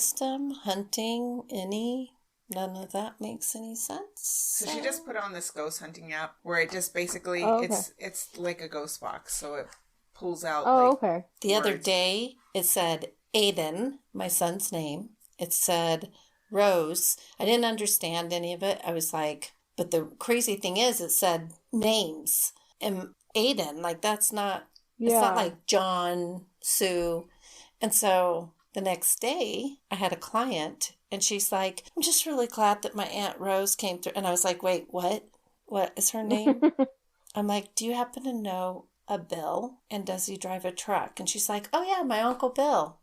system, hunting, none of that makes any sense. So she just put on this ghost hunting app where it just basically, it's like a ghost box. So it pulls out the words. Other day, it said Aiden, my son's name. It said Rose. I didn't understand any of it. I was like, but the crazy thing is, it said names. And Aiden, like, that's not, it's not like John, Sue. And so the next day, I had a client, and she's like, I'm just really glad that my Aunt Rose came through. And I was like, wait, what? What is her name? I'm like, do you happen to know a Bill? And does he drive a truck? And she's like, oh, yeah, my Uncle Bill.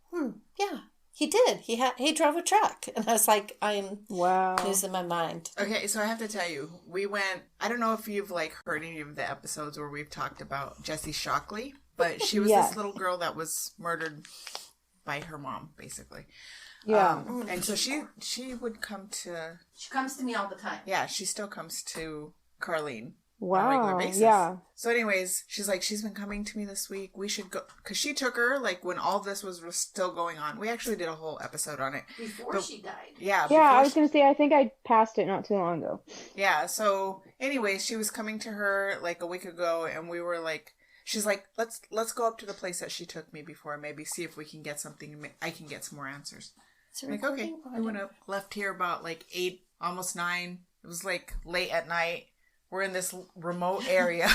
Yeah. He did. He drove a truck. And I was like, I'm losing my mind. Okay, so I have to tell you, we went, I don't know if you've like heard any of the episodes where we've talked about Jessie Shockley, but she was this little girl that was murdered by her mom, basically. Yeah. And so she would come to... She comes to me all the time. Yeah, she still comes to Carlene. Wow. On a regular basis. Yeah. So anyways, she's like, she's been coming to me this week. We should go. Because she took her, like, when all this was still going on. We actually did a whole episode on it. Before she died. Yeah. Yeah, I was going to say, I think I passed it not too long ago. Yeah, so anyways, she was coming to her, like, a week ago, and we were like, she's like, let's go up to the place that she took me before, maybe see if we can get something, I can get some more answers. Like, okay. We went up, left here about, like, 8, almost 9. It was, like, late at night. We're in this remote area.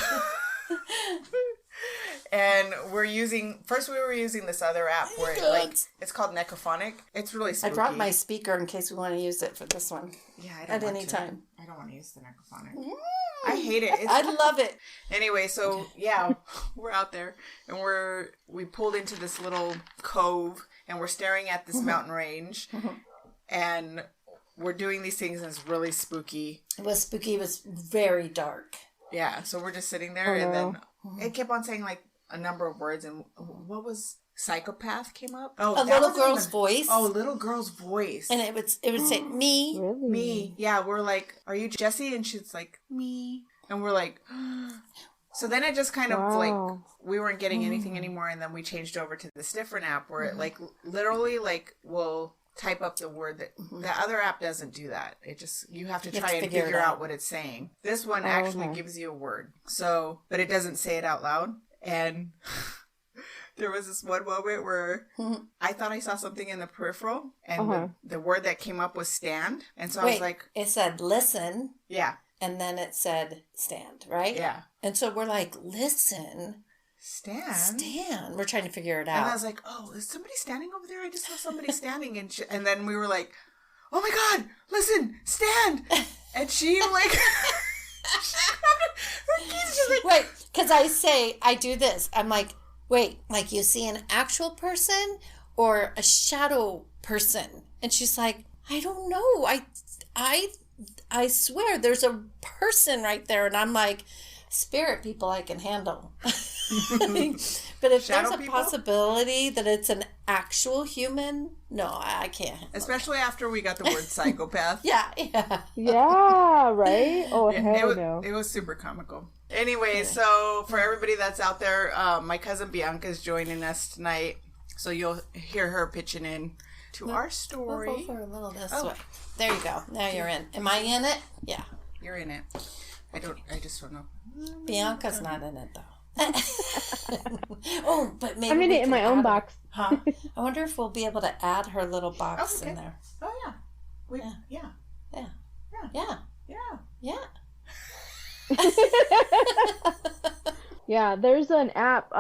And we were using this other app where it's called Necophonic. It's really spooky. I brought my speaker in case we want to use it for this one. Yeah, at any time. I don't want to use the Necophonic. I hate it. I love it. Anyway, so yeah, we're out there and we pulled into this little cove and we're staring at this mountain range and we're doing these things and it's really spooky. It was spooky. It was very dark. Yeah, so we're just sitting there and then it kept on saying like a number of words and what was psychopath came up? Oh, a little girl's voice. Oh, little girl's voice. And it would say me. Really? Me. Yeah, we're like, are you Jessie? And she's like, me. And we're like, so then it just kind of like, we weren't getting anything anymore. And then we changed over to this different app where it like literally like will type up the word that the other app doesn't do that. It just, you have to try and figure out what it's saying. This one actually gives you a word. So, but it doesn't say it out loud. And there was this one moment where I thought I saw something in the peripheral and the word that came up was stand. And so I was like, it said listen. Yeah. And then it said stand, right? Yeah. And so we're like, listen. Stand. We're trying to figure it out. And I was like, oh, is somebody standing over there? I just saw somebody standing. And then we were like, oh my God, listen, stand. And she like, she's like, wait, because I do this. I'm like, wait, like you see an actual person or a shadow person? And she's like, I don't know. I swear there's a person right there. And I'm like, spirit people I can handle. But if shadow there's a possibility that it's an actual human, no, I can't. Especially after we got the word psychopath. Yeah, right? Oh, hell no. It was super comical. Anyway, so for everybody that's out there, my cousin Bianca is joining us tonight. So you'll hear her pitching in to our story. Move over a little this way. There you go. Now you're in. Am I in it? Yeah. You're in it. I just don't know. Bianca's not in it though. But maybe I'm in it in my own box. Huh? I wonder if we'll be able to add her little box in there. Oh yeah. Yeah. Yeah, there's an app.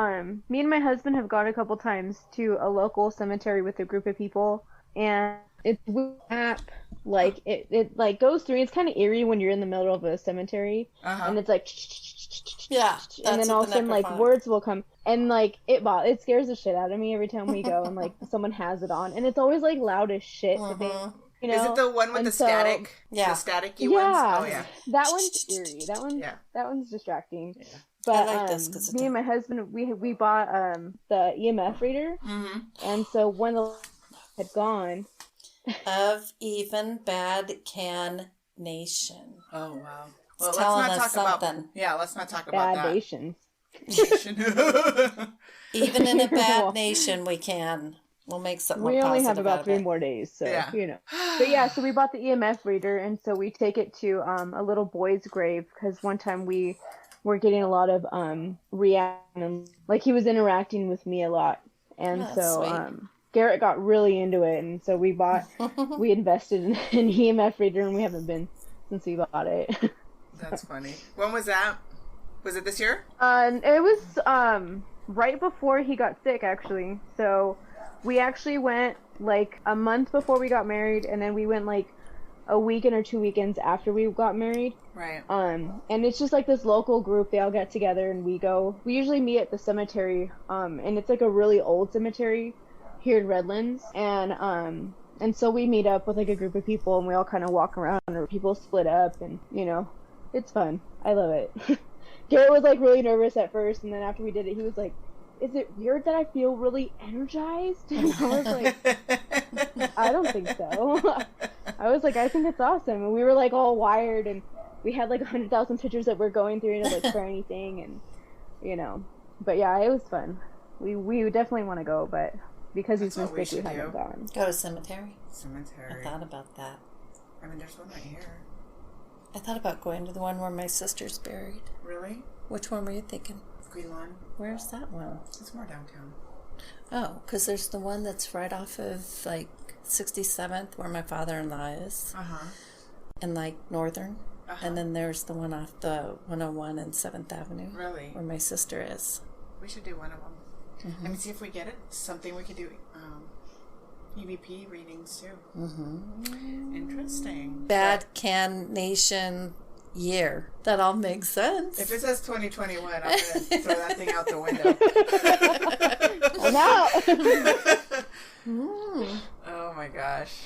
Me and my husband have gone a couple times to a local cemetery with a group of people, and it's an app. Like it like goes through. It's kind of eerie when you're in the middle of a cemetery, and it's like and then all of a sudden like words will come, and like it scares the shit out of me every time we go, and like someone has it on, and it's always like loud as shit. You know? Is it the one with the static? Yeah, the staticky ones. Oh yeah, that one's eerie. That one's distracting. Yeah. But I like this 'cause me and my husband, we bought the EMF reader, and so when the had gone. Of even bad can nation. Oh wow! Well, let's not talk about. Yeah, let's not talk about that. Nations. Even in a bad nation, we can. We'll make something We more only have positive about out 3 of it. more days, so, you know. But yeah, so we bought the EMF reader, and so we take it to a little boy's grave, because one time we were getting a lot of reaction, like he was interacting with me a lot. And so Garrett got really into it, and so we invested in an EMF reader, and we haven't been since we bought it. That's funny. When was that? Was it this year? It was right before he got sick, actually. So we actually went like a month before we got married, and then we went like a weekend or 2 weekends after we got married. Right. And it's just like this local group. They all get together and we usually meet at the cemetery. And it's like a really old cemetery here in Redlands. And so we meet up with like a group of people, and we all kind of walk around, or people split up, and you know, it's fun. I love it. Garrett was like really nervous at first, and then after we did it, he was like, "Is it weird that I feel really energized?" And I was like, "I don't think so." I was like, "I think it's awesome." And we were like all wired, and we had like 100,000 pictures that we're going through to look for anything, and you know. But yeah, it was fun. We definitely want to go, but because he's been sick, we haven't gone. Go to cemetery. Cemetery. I thought about that. I mean, there's one right here. I thought about going to the one where my sister's buried. Really? Which one were you thinking? Green Lawn. Where's that one? It's more downtown. Oh, because there's the one that's right off of like 67th, where my father-in-law is. Uh-huh. And like Northern. Uh-huh. And then there's the one off the 101 and 7th Avenue. Really? Where my sister is. We should do one of them. Mm-hmm. Let me see if we get it. Something we could do. EVP readings too. Mm-hmm. Interesting. Bad Can Nation year. That all makes sense. If it says 2021, I'm going to throw that thing out the window. No. Oh my gosh.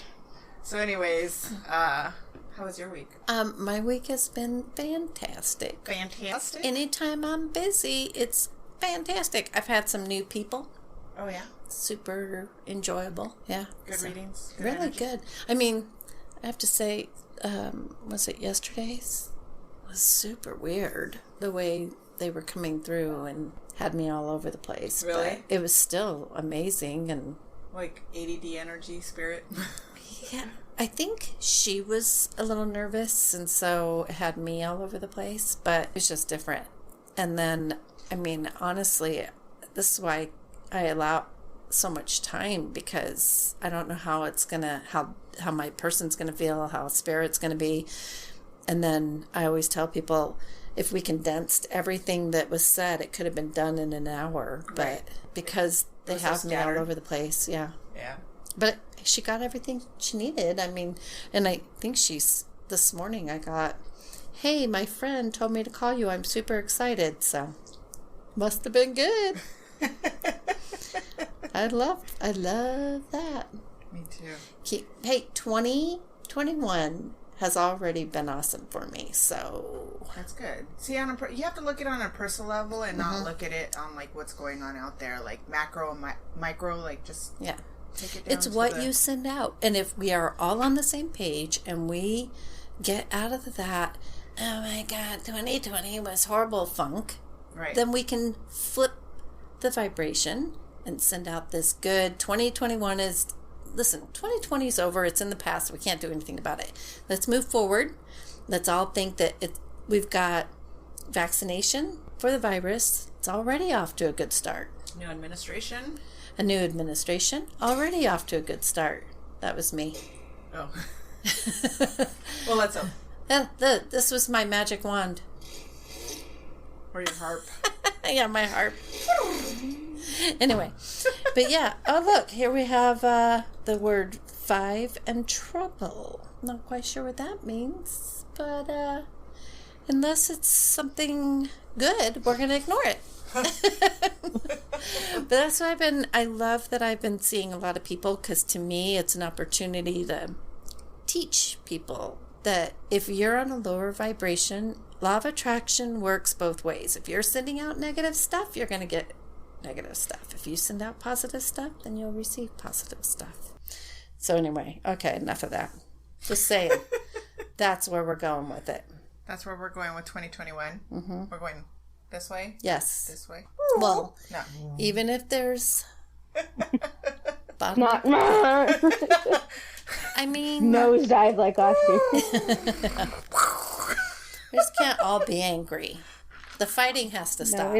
So anyways, how was your week? My week has been fantastic. Fantastic? Anytime I'm busy, it's fantastic. I've had some new people. Oh yeah? Super enjoyable. Yeah. Good readings? Good really energy? good. I mean, I have to say, was it yesterday's? It was super weird the way they were coming through and had me all over the place. Really? But it was still amazing. And like ADD energy, spirit? yeah. I think she was a little nervous, and so it had me all over the place, but it was just different. And then, I mean, honestly, this is why I allow so much time, because I don't know how it's gonna, how my person's gonna feel, how spirit's gonna be. And then I always tell people, if we condensed everything that was said, it could have been done in an hour. But right. Because they have me all over the place, yeah. But she got everything she needed. I mean, and I think this morning I got, "Hey, my friend told me to call you. I'm super excited." So, must have been good. I love that. Me too. Hey, 2021 has already been awesome for me, so that's good. See, you have to look at it on a personal level and not look at it on like what's going on out there, like macro and micro, like just take it down. It's what you send out, and if we are all on the same page and we get out of that, "Oh my God, 2020 was horrible" funk, right? Then we can flip the vibration and send out this good 2021 is. Listen, 2020 is over. It's in the past. We can't do anything about it. Let's move forward. Let's all think that we've got vaccination for the virus. It's already off to a good start. New administration. A new administration. Already off to a good start. That was me. Oh. Well, let's hope. This was my magic wand. Or your harp. Yeah, my harp. Anyway, but yeah. Oh, look, here we have the word 5 and trouble. Not quite sure what that means, but unless it's something good, we're going to ignore it. But that's what I love that I've been seeing a lot of people, because to me, it's an opportunity to teach people that if you're on a lower vibration, law of attraction works both ways. If you're sending out negative stuff, you're going to get negative stuff. If you send out positive stuff, then you'll receive positive stuff. So anyway, okay, enough of that. Just saying, that's where we're going with it. That's where we're going with 2021. Mm-hmm. We're going this way? Yes. This way? Well, no. Even if there's bottom. Not. I mean, Nosedive like last year. We just can't all be angry. The fighting has to stop.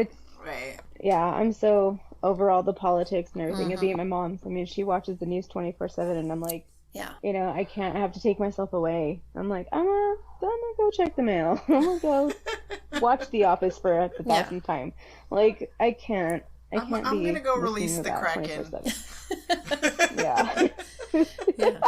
Right. Yeah, I'm so over all the politics and everything. It'd be my mom. I mean, she watches the news 24/7, and I'm like, yeah, I can't have to take myself away. I'm like, I'm gonna go check the mail. I'm gonna go watch The Office for the 1,000th time. Like, I can't. I'm gonna go release the Kraken. Yeah. Yeah.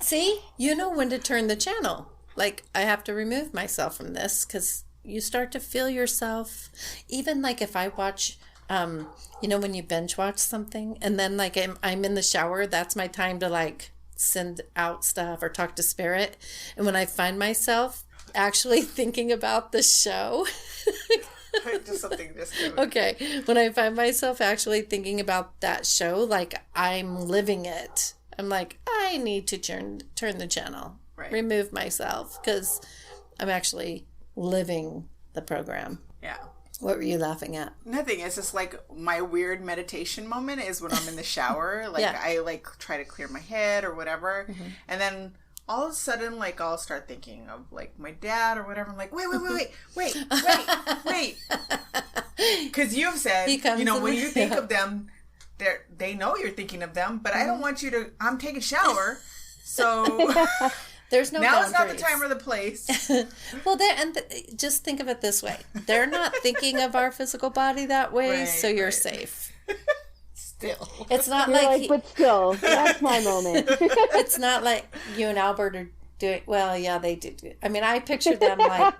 See, you know when to turn the channel. Like, I have to remove myself from this because you start to feel yourself. Even like if I watch, when you binge watch something and then like I'm in the shower, that's my time to like send out stuff or talk to spirit. And when I find myself actually thinking about the show. Okay. When I find myself actually thinking about that show, like I'm living it. I'm like, I need to turn the channel, remove myself because I'm actually living the program. Yeah. What were you laughing at? Nothing. It's just like my weird meditation moment is when I'm in the shower. Like I like try to clear my head or whatever. And then all of a sudden, like I'll start thinking of like my dad or whatever. I'm like, wait. Because you've said, when you think of them, they know you're thinking of them, but I don't want you to, I'm taking a shower. So there's no now boundaries. It's not the time or the place. Well, just think of it this way. They're not thinking of our physical body that way, so you're safe. Still. It's not but still, that's my moment. It's not like you and Albert are doing, well, yeah, they do. I mean, I picture them like,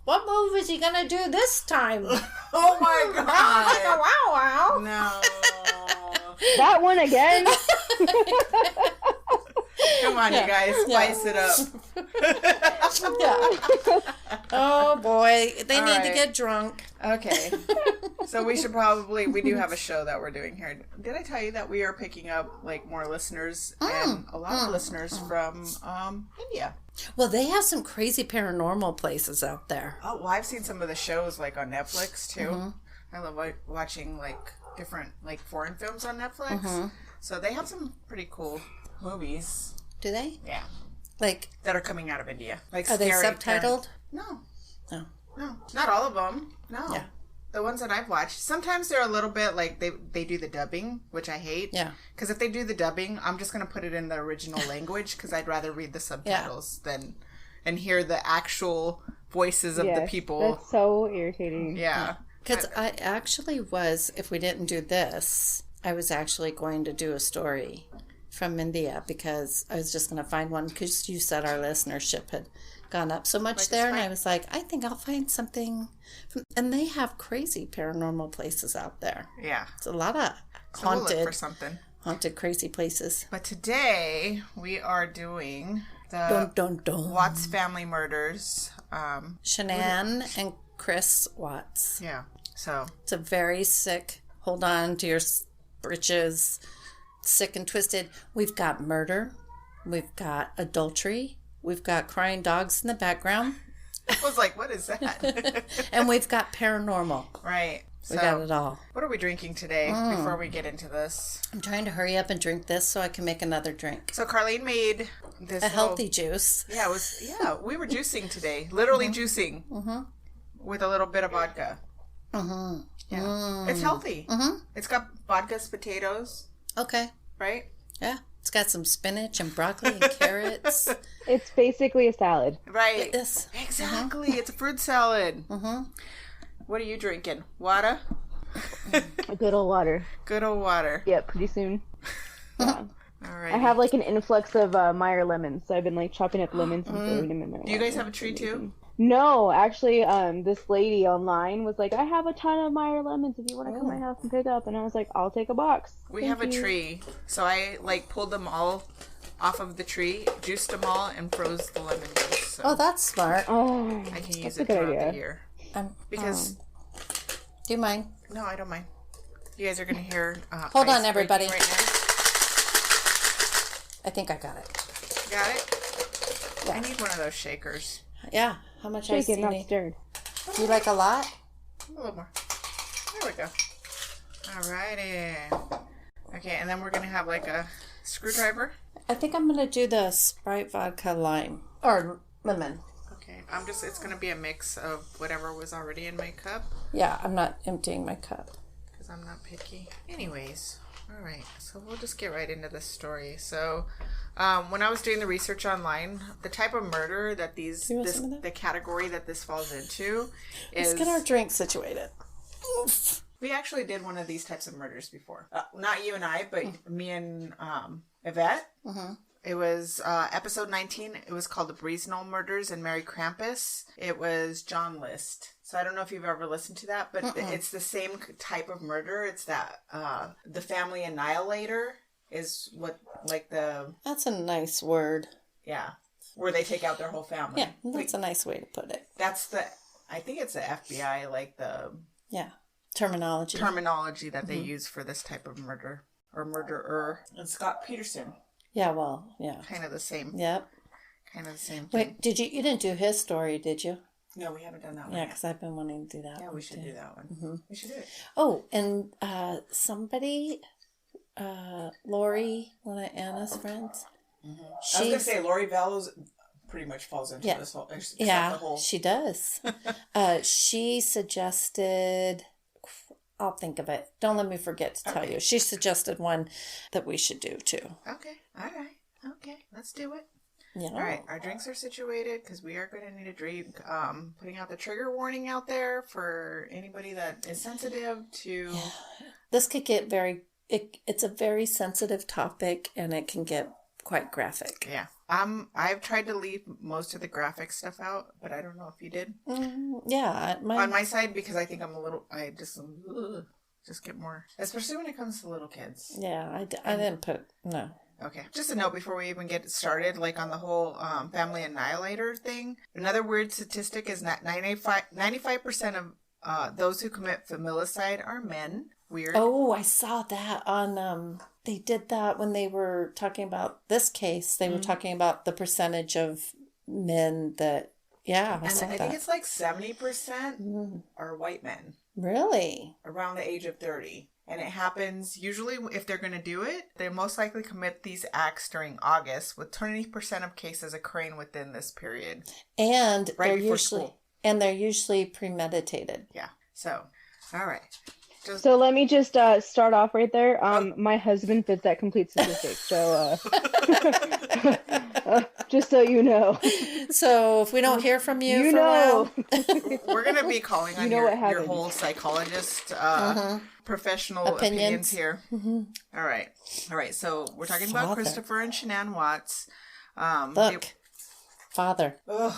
what move is he going to do this time? Oh my God. Like a wow. No. That one again? Come on, you guys, spice it up. Oh boy, they need to get drunk. Okay, so we do have a show that we're doing here. Did I tell you that we are picking up like more listeners and a lot of listeners from India? Well, they have some crazy paranormal places out there. Oh, well, I've seen some of the shows like on Netflix too. I love watching like different like foreign films on Netflix. So they have some pretty cool movies. Do they? Yeah. Like that are coming out of India. Like are they subtitled? No, not all of them. No. Yeah. The ones that I've watched, sometimes they're a little bit like they do the dubbing, which I hate. Yeah. Because if they do the dubbing, I'm just gonna put it in the original language because I'd rather read the subtitles than and hear the actual voices of the people. That's so irritating. Yeah. Because I actually was, if we didn't do this, I was actually going to do a story from India because I was just going to find one because you said our listenership had gone up so much there. And I was like, I think I'll find something. And they have crazy paranormal places out there. Yeah. It's a lot of haunted, we'll look for something. Haunted, crazy places. But today we are doing the Watts family murders. Shanann and Chris Watts. Yeah. So it's a very sick, hold on to your britches, sick and twisted. We've got murder. We've got adultery. We've got crying dogs in the background. I was like, what is that? And we've got paranormal. Right. We got it all. What are we drinking today before we get into this? I'm trying to hurry up and drink this so I can make another drink. So Carlene made this healthy juice. Yeah, we were juicing today. Literally juicing. With a little bit of vodka. Yeah. It's healthy. It's got vodka, potatoes. Okay. Right? Yeah. It's got some spinach and broccoli and carrots. It's basically a salad. Right. Exactly. It's a fruit salad. What are you drinking? Water? A good old water. Good old water. Yeah, pretty soon. Yeah. All right. I have like an influx of Meyer lemons, so I've been like chopping up lemons and throwing them in my water. Do you guys have a tree too? No, actually, this lady online was like, I have a ton of Meyer lemons if you want to come to my house and pick up. And I was like, I'll take a box. We have a tree. So I like pulled them all off of the tree, juiced them all, and froze the lemon juice. So oh, that's smart. Oh, I can use it throughout the year. Because... Do you mind? No, I don't mind. You guys are going to hear... Hold on, everybody. Right now. I think I got it. Got it? Yeah. I need one of those shakers. Yeah. How much ice do you need? Stirred. Do you like a lot? A little more. There we go. Alrighty. I Okay, and then we're going to have like a screwdriver. I think I'm going to do the Sprite vodka lime. Or lemon. Okay, it's going to be a mix of whatever was already in my cup. Yeah, I'm not emptying my cup. Because I'm not picky. Anyways, all right, so we'll just get right into this story. So, when I was doing the research online, the type of murder that the category that this falls into is... Let's get our drink situated. Oof. We actually did one of these types of murders before. Not you and I, but me and Yvette. Mm-hmm. It was episode 19. It was called The Breezenall Murders and Mary Krampus. It was John List. So I don't know if you've ever listened to that, but it's the same type of murder. It's that the family annihilator is what, like the... That's a nice word. Yeah. Where they take out their whole family. Yeah, that's a nice way to put it. I think it's the FBI, like the... Yeah. Terminology that they use for this type of murder or murderer. And Scott Peterson. Yeah, well, yeah. Kind of the same. Yep. Kind of the same Wait, thing. you didn't do his story, did you? No, we haven't done that one. Yeah, because I've been wanting to do that one. Yeah, we should do that one. Mm-hmm. We should do it. Oh, and somebody, Lori, one of Anna's friends. Mm-hmm. I was going to say Lori Vallows pretty much falls into this whole... She does. She suggested... I'll think of it. Don't let me forget to tell you. She suggested one that we should do too. Okay. All right. Okay. Let's do it. Yeah. All right. Our drinks are situated because we are going to need a drink. Putting out the trigger warning out there for anybody that is sensitive to... Yeah. This could get it's a very sensitive topic and it can get quite graphic. Yeah. I've tried to leave most of the graphic stuff out, but I don't know if you did. Yeah. On my side, because I think I just get more, especially when it comes to little kids. Yeah, I didn't put, no. Okay. Just a note before we even get started, like on the whole family annihilator thing. Another weird statistic is that 95% of those who commit familicide are men. Weird. Oh, I saw that on, they did that when they were talking about this case. They were talking about the percentage of men that, I saw that. I think it's like 70% are white men. Really? Around the age of 30. And it happens, usually if they're going to do it, they most likely commit these acts during August, with 20% of cases occurring within this period. And right before school. And they're usually premeditated. Yeah. So, all right. So let me just start off right there. My husband fits that complete statistic. So just so you know. So if we don't hear from you for a while, we're going to be calling on your whole psychologist professional opinions here. Mm-hmm. All right. So we're talking about Christopher and Shanann Watts. Father. Ugh.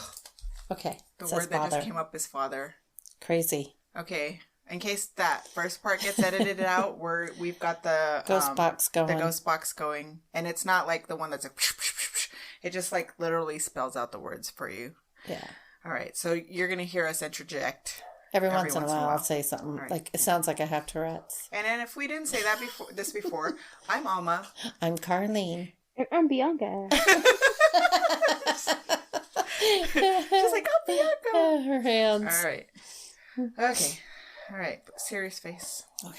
Okay. The word that just came up is father. Crazy. Okay. In case that first part gets edited out, we've got the ghost box going. The ghost box going, and it's not like the one that's like. It just like literally spells out the words for you. Yeah. All right. So you're gonna hear us interject every once in a while. I'll say something like it sounds like I have Tourette's. And then if we didn't say that before, I'm Alma. I'm Carlene. And I'm Bianca. She's like, oh, Bianca. Her hands. All right. Okay. All right, serious face. Okay.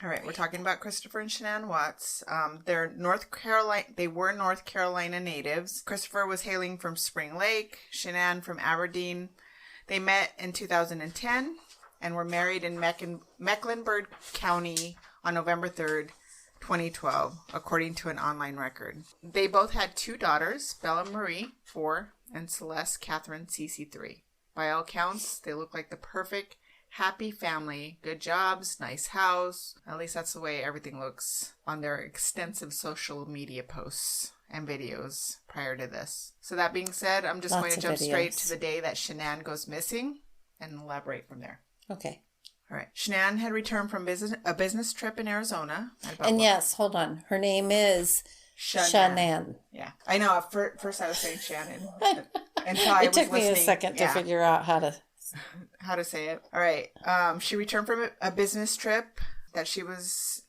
All right, we're talking about Christopher and Shanann Watts. They're North Carolina. They were North Carolina natives. Christopher was hailing from Spring Lake. Shanann from Aberdeen. They met in 2010 and were married in Mecklenburg County on November 3rd, 2012, according to an online record. They both had 2 daughters, Bella Marie, 4, and Celeste Catherine, CC, 3. By all counts, they look like the perfect happy family, good jobs, nice house. At least that's the way everything looks on their extensive social media posts and videos prior to this. So that being said, I'm just going to jump straight to the day that Shanann goes missing and elaborate from there. Okay. All right. Shanann had returned from a business trip in Arizona. And yes, hold on. Her name is Shanann. Yeah. I know. At first I was saying Shannon. It took me a second to figure out how to say it. All right. She returned from a business trip that she was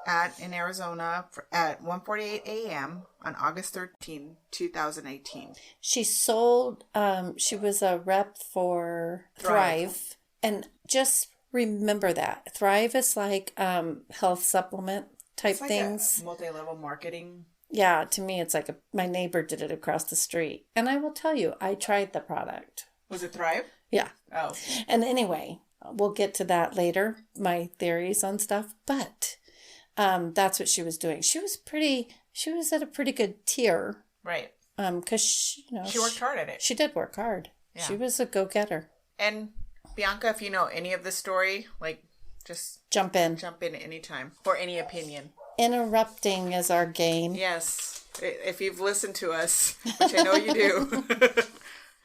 at in Arizona at 1:48 a.m. on August 13, 2018. She sold, she was a rep for Thrive. And just remember that. Thrive is like health supplement type it's like things. A multi-level marketing. Yeah, to me, it's like my neighbor did it across the street. And I will tell you, I tried the product. Was it Thrive? Yeah. Oh. And anyway, we'll get to that later, my theories on stuff. But that's what she was doing. She was at a pretty good tier. Right. Because, she worked hard at it. She did work hard. Yeah. She was a go-getter. And Bianca, if you know any of the story, just jump in anytime for any opinion. Interrupting is our game. Yes. If you've listened to us, which I know you do.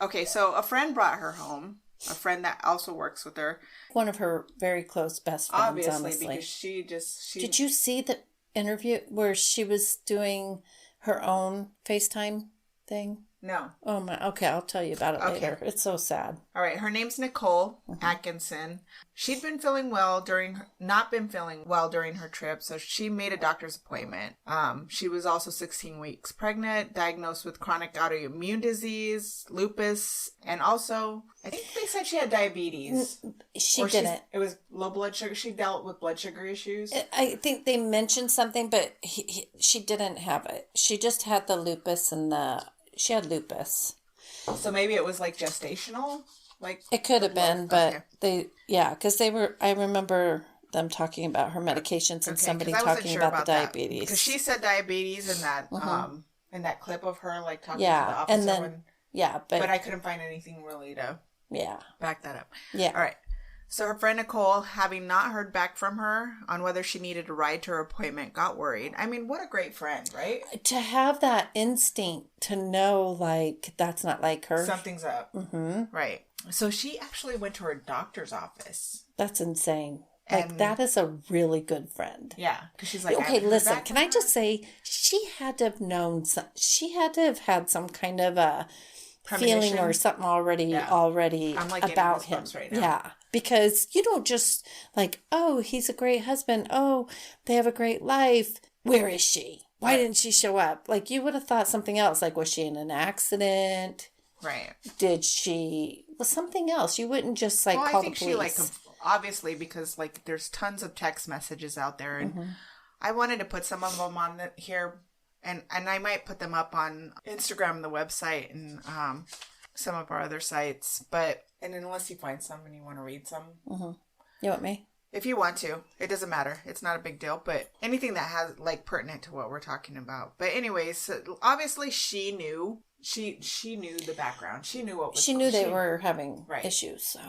Okay, so a friend brought her home. A friend that also works with her. One of her very close best friends, obviously, honestly. because she... Did you see the interview where she was doing her own FaceTime thing? No. Oh my. Okay, I'll tell you about it later. It's so sad. All right. Her name's Nicole Atkinson. She'd not been feeling well during her trip, so she made a doctor's appointment. She was also 16 weeks pregnant, diagnosed with chronic autoimmune disease, lupus, and also, I think they said she had diabetes. She didn't. It was low blood sugar. She dealt with blood sugar issues. I think they mentioned something, but she didn't have it. She just had the lupus she had lupus. So maybe it was gestational? It could have been, but because I remember them talking about her medications and somebody talking about the diabetes. Because she said diabetes in that clip of her talking to the officer. But I couldn't find anything really to back that up. Yeah. All right. So her friend Nicole, having not heard back from her on whether she needed a ride to her appointment, got worried. I mean, what a great friend, right? To have that instinct to know, that's not like her. Something's up. Mm-hmm. Right. So she actually went to her doctor's office. That's insane. That is a really good friend. Yeah. Because she's like, okay, listen, can I just say, she had to have known, she had to have had some kind of a feeling or something already I'm about him. Right now. Yeah. Because you don't just oh, he's a great husband. Oh, they have a great life. Where is she? Why didn't she show up? You would have thought something else. Was she in an accident? Right. Did she... something else. You wouldn't just call the police. Obviously, because there's tons of text messages out there. And I wanted to put some of them on here. And I might put them up on Instagram, the website, and some of our other sites. And unless you find some and you want to read some. Mm-hmm. You want me? If you want to. It doesn't matter. It's not a big deal. But anything that has, pertinent to what we're talking about. But anyways, so obviously she knew. She knew the background. She knew what was... She knew they were having issues, so...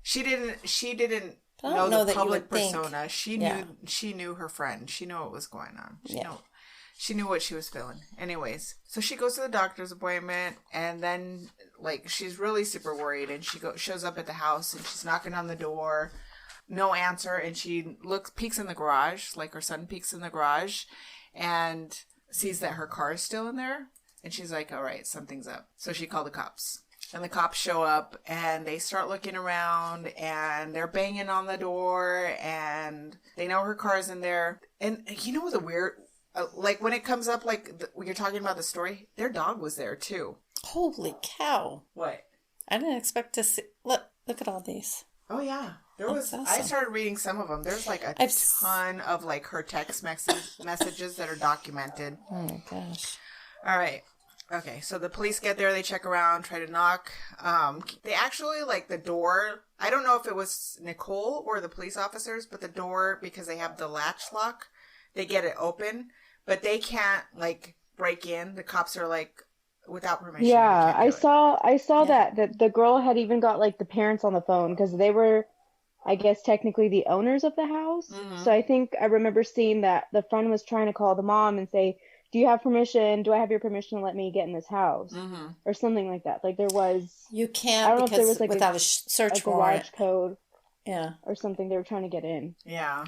She didn't know the public persona. She knew her friend. She knew what was going on. She knew what she was feeling. Anyways, so she goes to the doctor's appointment, and then she's really super worried, and she shows up at the house, and she's knocking on the door, no answer, and she peeks in the garage, her son peeks in the garage, and sees that her car is still in there, and she's like, all right, something's up. So she called the cops. And the cops show up, and they start looking around, and they're banging on the door, and they know her car's in there. And you know the weird... when it comes up, when you're talking about the story, their dog was there, too. Holy cow. What? I didn't expect to see... Look at all these. Oh, yeah. Awesome. I started reading some of them. There's, a ton of, her text messages that are documented. Oh, my gosh. All right. Okay, so the police get there, they check around, try to knock. They actually, the door... I don't know if it was Nicole or the police officers, but the door, because they have the latch lock, they get it open. But they can't break in. The cops are without permission. Yeah, I saw that the girl had even got the parents on the phone because they were, I guess, technically the owners of the house. Mm-hmm. So I think I remember seeing that the friend was trying to call the mom and say, do you have permission? Do I have your permission to let me get in this house? Mm-hmm. Or something like that. There was... You can't, I don't know if there was without a search warrant. A garage code. Yeah. Or something. They were trying to get in. Yeah.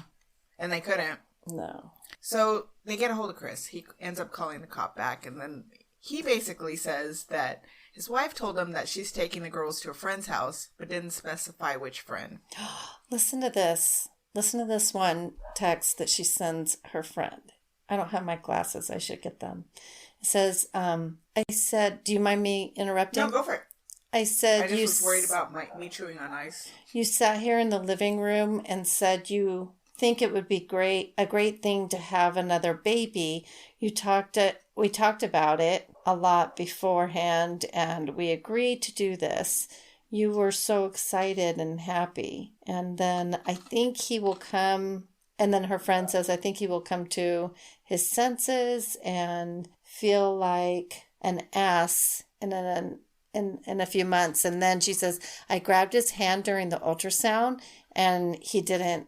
And they couldn't. No. So they get a hold of Chris. He ends up calling the cop back, and then he basically says that his wife told him that she's taking the girls to a friend's house, but didn't specify which friend. Listen to this. Listen to this one text that she sends her friend. I don't have my glasses. I should get them. It says, I said, do you mind me interrupting? No, go for it. I said, I just was worried about me chewing on ice. You sat here in the living room and said you think it would be a great thing to have another baby. We talked about it a lot beforehand, and we agreed to do this. You were so excited and happy. And then I think he will come, and then her friend says, I think he will come to his senses and feel like an ass in a few months. And then she says, I grabbed his hand during the ultrasound, and he didn't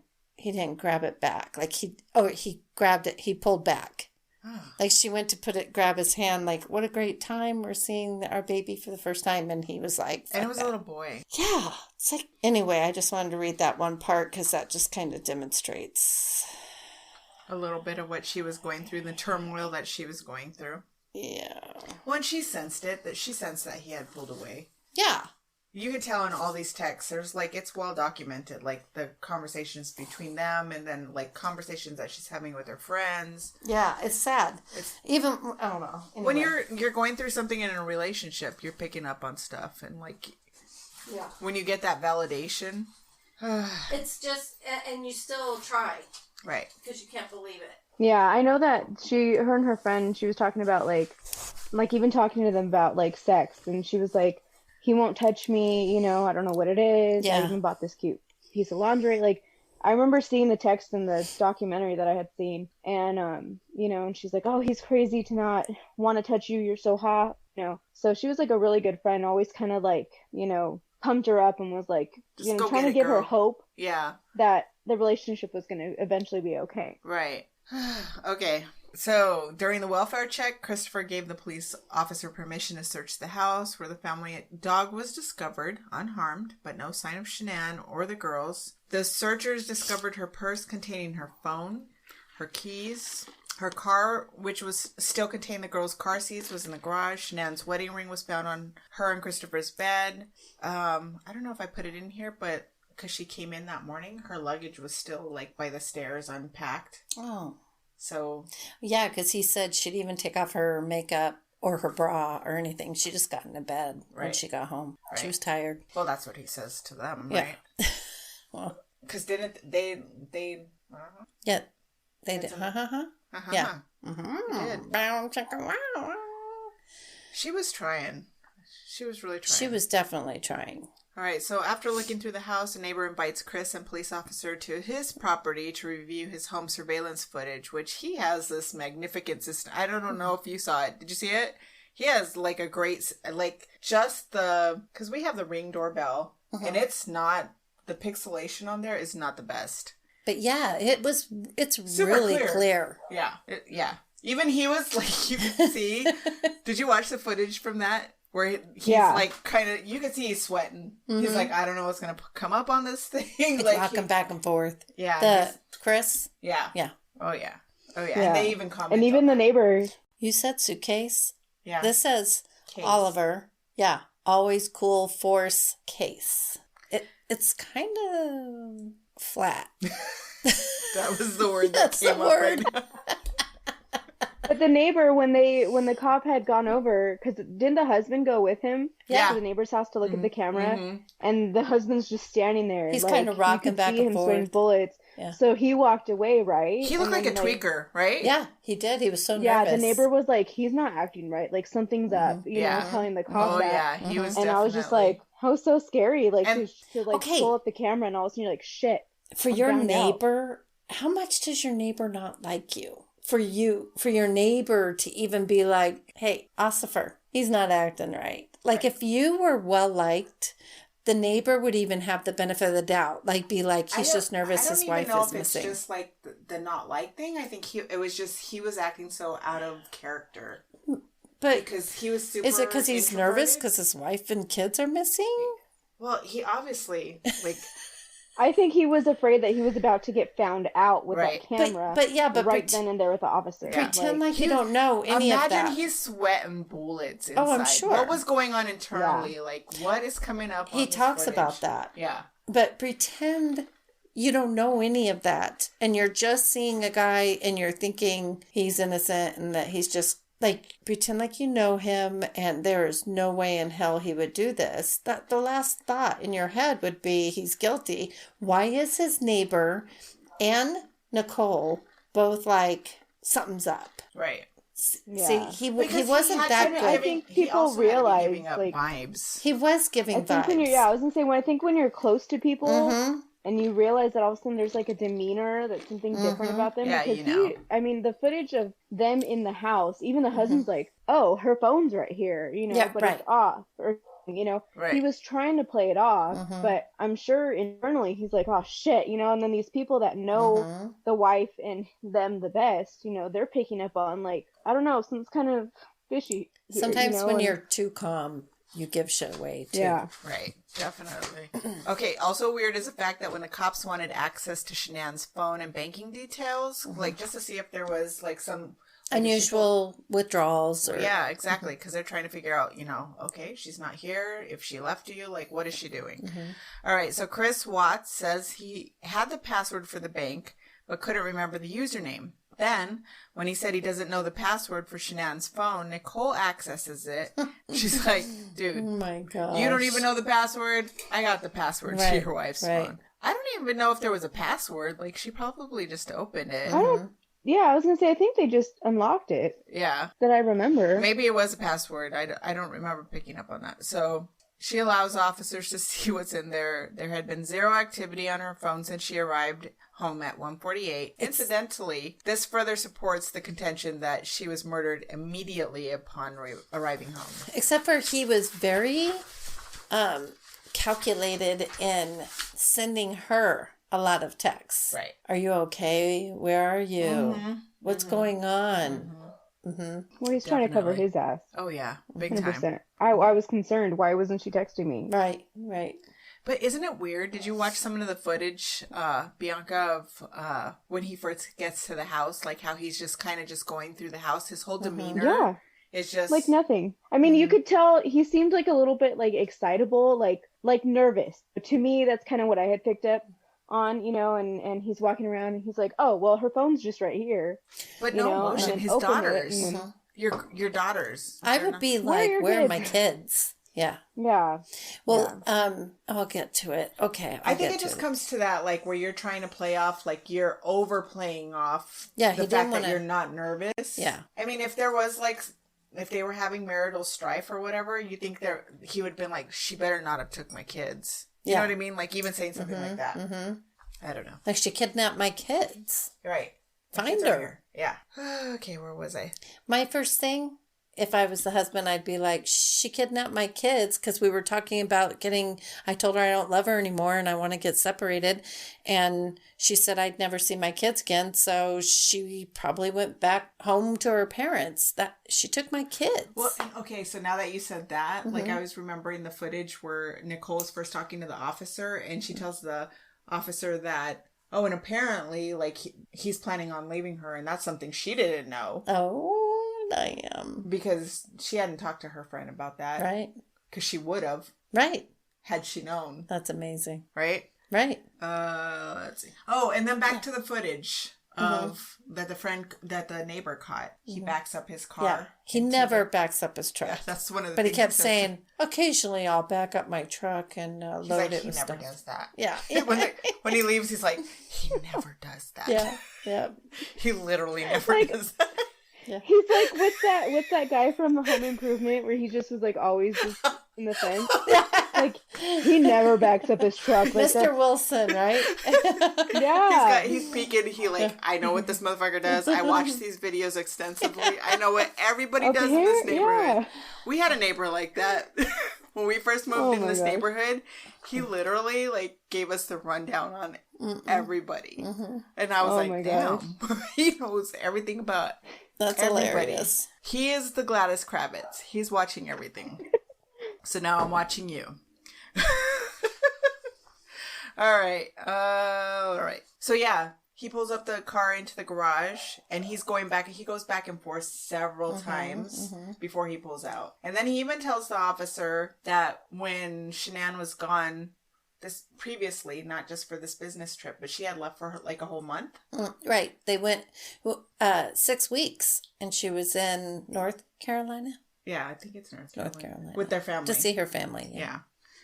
grab it back. Like he grabbed it, he pulled back. Like she went to grab his hand, like, what a great time. We're seeing our baby for the first time. And he was like, and it was a little boy. Yeah. It's like, anyway, I just wanted to read that one part because that just kind of demonstrates a little bit of what she was going through, the turmoil that she was going through. Yeah. When she sensed that he had pulled away. Yeah. You could tell in all these texts, there's like, it's well documented, like the conversations between them and then like conversations that she's having with her friends. Yeah, it's sad. I don't know. Anyway. When you're going through something in a relationship, you're picking up on stuff. And like, yeah, when you get that validation. It's just, and you still try. Right. Because you can't believe it. Yeah, I know that her and her friend, she was talking about like even talking to them about like sex. And she was like, he won't touch me, I don't know what it is. Yeah. I even bought this cute piece of lingerie. Like, I remember seeing the text in the documentary that I had seen. And, and she's like, oh, he's crazy to not want to touch you. You're so hot. So she was like a really good friend, always kind of like, pumped her up and was like, trying to give her hope. Yeah. That the relationship was going to eventually be okay. Right. Okay. So, during the welfare check, Christopher gave the police officer permission to search the house where the family dog was discovered, unharmed, but no sign of Shanann or the girls. The searchers discovered her purse containing her phone, her keys, her car, which was still contained the girls' car seats, was in the garage. Shanann's wedding ring was found on her and Christopher's bed. I don't know if I put it in here, but because she came in that morning, her luggage was still like by the stairs unpacked. Oh. So. Yeah, because he said she'd even take off her makeup or her bra or anything. She just got into bed when she got home. Right. She was tired. Well, that's what he says to them, yeah. right? Well. Because didn't they yeah, they did. Yeah. Mm-hmm. She was trying. She was really trying. She was definitely trying. All right, so after looking through the house, a neighbor invites Chris and police officer to his property to review his home surveillance footage, which he has this magnificent system. I don't know if you saw it. Did you see it? He has like a great, like just because we have the Ring doorbell, and it's not, the pixelation on there is not the best. But yeah, it's super really clear. Yeah, yeah. Even he was like, you could see. Did you watch the footage from that? Where he's like kind of, you can see he's sweating. Mm-hmm. He's like, I don't know what's going to come up on this thing. It's like rocking back and forth. Yeah. Chris? Yeah. Yeah. Oh, yeah. Oh, yeah. And they even comment. And even the neighbors. You said suitcase? Yeah. This says case. Oliver. Yeah. Always cool force case. It's kind of flat. That was the word that came up right now. But the neighbor, when the cop had gone over, because didn't the husband go with him to the neighbor's house to look at the camera? And the husband's just standing there. He's kind of rocking back and forth. Swinging bullets. Yeah. So he walked away, right? He looked like a tweaker, right? Yeah, he did. He was so nervous. Yeah, the neighbor was like, he's not acting right. Like, something's up. You know, telling the cop that. Yeah, he was And I was just like, how so scary. Like, to pull up the camera and all of a sudden you're like, shit. For your neighbor, how much does your neighbor not like you? For your neighbor to even be like, hey, Ossifer, he's not acting right. Like, if you were well-liked, the neighbor would even have the benefit of the doubt. Like, be like, he's just nervous his wife is missing. It's just like the not like thing. I think he was acting so out of character. But because he was super. Is it because he's nervous because his wife and kids are missing? Well, he obviously, like... I think he was afraid that he was about to get found out with that camera. But then and there with the officer. Pretend like you don't know any of that. Imagine he's sweating bullets inside. Oh, I'm sure. What was going on internally? Yeah. Like, what is coming up on He talks footage? about that. Yeah. But pretend you don't know any of that. And you're just seeing a guy and you're thinking he's innocent and that he's just... Like, pretend like you know him and there is no way in hell he would do this. That the last thought in your head would be, he's guilty. Why is his neighbor and Nicole both like, something's up. Right. Yeah. See, he wasn't that good. I think people realize, like, vibes. He was giving vibes. I was going to say, I think when you're close to people and you realize that all of a sudden there's like a demeanor, that something different about them. Yeah, because the footage of them in the house, even the husband's like, oh, her phone's right here, but it's off. Or, he was trying to play it off, but I'm sure internally he's like, oh shit, and then these people that know the wife and them the best, they're picking up on, like, I don't know, something's kind of fishy. Sometimes when you're too calm, you give shit away too. Yeah. Right. Definitely. Okay. Also weird is the fact that when the cops wanted access to Shanann's phone and banking details, like just to see if there was like some unusual withdrawals. Or... Yeah, exactly. Because they're trying to figure out, okay, she's not here. If she left you, like, what is she doing? All right. So Chris Watts says he had the password for the bank, but couldn't remember the username. Then, when he said he doesn't know the password for Shanann's phone, Nicole accesses it. She's like, dude, oh my gosh. You don't even know the password? I got the password to your wife's phone. I don't even know if there was a password. Like, she probably just opened it. Yeah, I was going to say, I think they just unlocked it. Yeah. That I remember. Maybe it was a password. I don't remember picking up on that. So... She allows officers to see what's in there. There had been zero activity on her phone since she arrived home at 1:48. Incidentally, this further supports the contention that she was murdered immediately upon arriving home. Except for he was very calculated in sending her a lot of texts. Right. Are you okay? Where are you? What's going on? Well, he's trying to cover his ass. Oh, yeah. Big 100%. time. I was concerned. Why wasn't she texting me? Right. But isn't it weird? Did you watch some of the footage, Bianca, of when he first gets to the house? Like how he's just kind of just going through the house. His whole demeanor is just... like nothing. I mean, you could tell he seemed like a little bit like excitable, like nervous. But to me, that's kind of what I had picked up on, and he's walking around and he's like, oh, well, her phone's just right here. But no emotion. His daughters. Your daughters. I would be like, where are my kids? Yeah. Yeah. Well, I'll get to it. Okay. I think it just comes to that, like, where you're trying to play off, like, you're overplaying off the fact that you're not nervous. Yeah. I mean, if there was, like, if they were having marital strife or whatever, you think he would have been like, she better not have took my kids. You know what I mean? Like, even saying something like that. I don't know. Like, she kidnapped my kids. Right. Find her. Yeah. Okay, where was I? My first thing, if I was the husband, I'd be like, she kidnapped my kids because we were talking about I told her I don't love her anymore and I want to get separated. And she said I'd never see my kids again. So she probably went back home to her parents. That she took my kids. Well, okay, so now that you said that, like I was remembering the footage where Nicole's first talking to the officer and she tells the officer that, oh, and apparently, like, he's planning on leaving her, and that's something she didn't know. Oh, damn. Because she hadn't talked to her friend about that. Right. Because she would have. Right. Had she known. That's amazing. Right? Right. Let's see. Oh, and then back to the footage of that the neighbor caught. He backs up his car. Yeah. He never backs up his truck. Yeah, that's one of the But things he kept saying, occasionally I'll back up my truck and load it with stuff. He never does that. Yeah. when he leaves, he's like, he never does that. Yeah. He literally never does that. Yeah. He's like what's that guy from Home Improvement where he just was like always just in the fence? Like he never backs up his truck. Like Mr. Wilson, right? Yeah. He's peeking. I know what this motherfucker does. I watch these videos extensively. I know what everybody does in this neighborhood. Yeah. We had a neighbor like that. When we first moved in this neighborhood, he literally like gave us the rundown on everybody. And I was like, damn. He knows everything about That's everybody. Hilarious. He is the Gladys Kravitz. He's watching everything. So now I'm watching you. All right. So yeah, he pulls up the car into the garage and he goes back and forth several times before he pulls out. And then he even tells the officer that when Shanann was gone this previously, not just for this business trip, but she had left for like a whole month. Right. They went 6 weeks and she was in North Carolina. Yeah, I think it's North Carolina. With their family. To see her family. Yeah.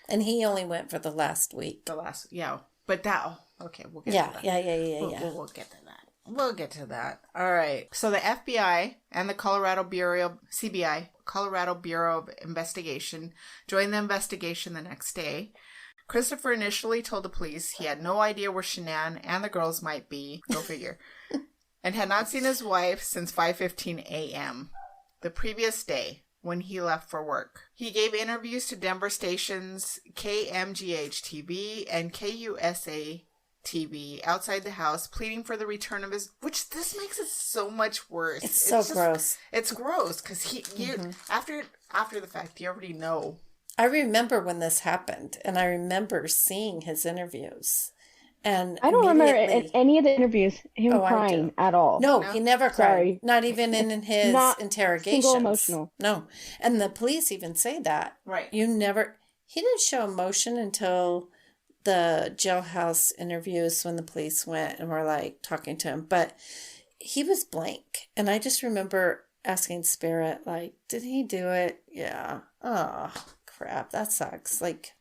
And he only went for the last week. But that, Okay, we'll get to that. Yeah. We'll get to that. We'll get to that. All right. So the FBI and the Colorado Bureau of Investigation joined the investigation the next day. Christopher initially told the police he had no idea where Shanann and the girls might be, go figure, and had not seen his wife since 5:15 a.m. the previous day when he left for work. He gave interviews to Denver stations KMGH-TV and KUSA TV outside the house, pleading for the return of his, which this makes it so much worse. It's so gross. It's gross because after the fact, you already know. I remember when this happened, and I remember seeing his interviews. And I don't remember in any of the interviews him crying at all. No, he never cried. Sorry. Not even in his interrogations. Single emotional. No. And the police even say that. Right. He didn't show emotion until the jailhouse interviews when the police went and were like talking to him. But he was blank. And I just remember asking Spirit, like, did he do it? Yeah. Oh, crap. That sucks. Like,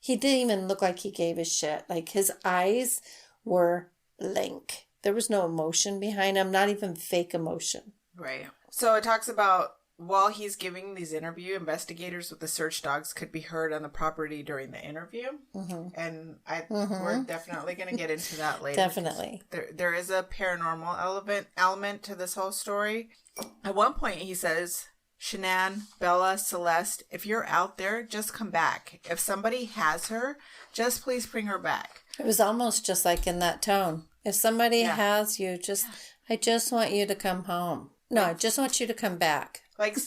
he didn't even look like he gave a shit. Like, his eyes were blank. There was no emotion behind him, not even fake emotion. Right. So it talks about while he's giving these interviews, investigators with the search dogs could be heard on the property during the interview. Mm-hmm. And we're definitely going to get into that later. Definitely. There is a paranormal element to this whole story. At one point, he says, Shanann, Bella, Celeste, if you're out there, just come back. If somebody has her, just please bring her back. It was almost just like in that tone. If somebody has you, I just want you to come home. No, I just want you to come back. Like,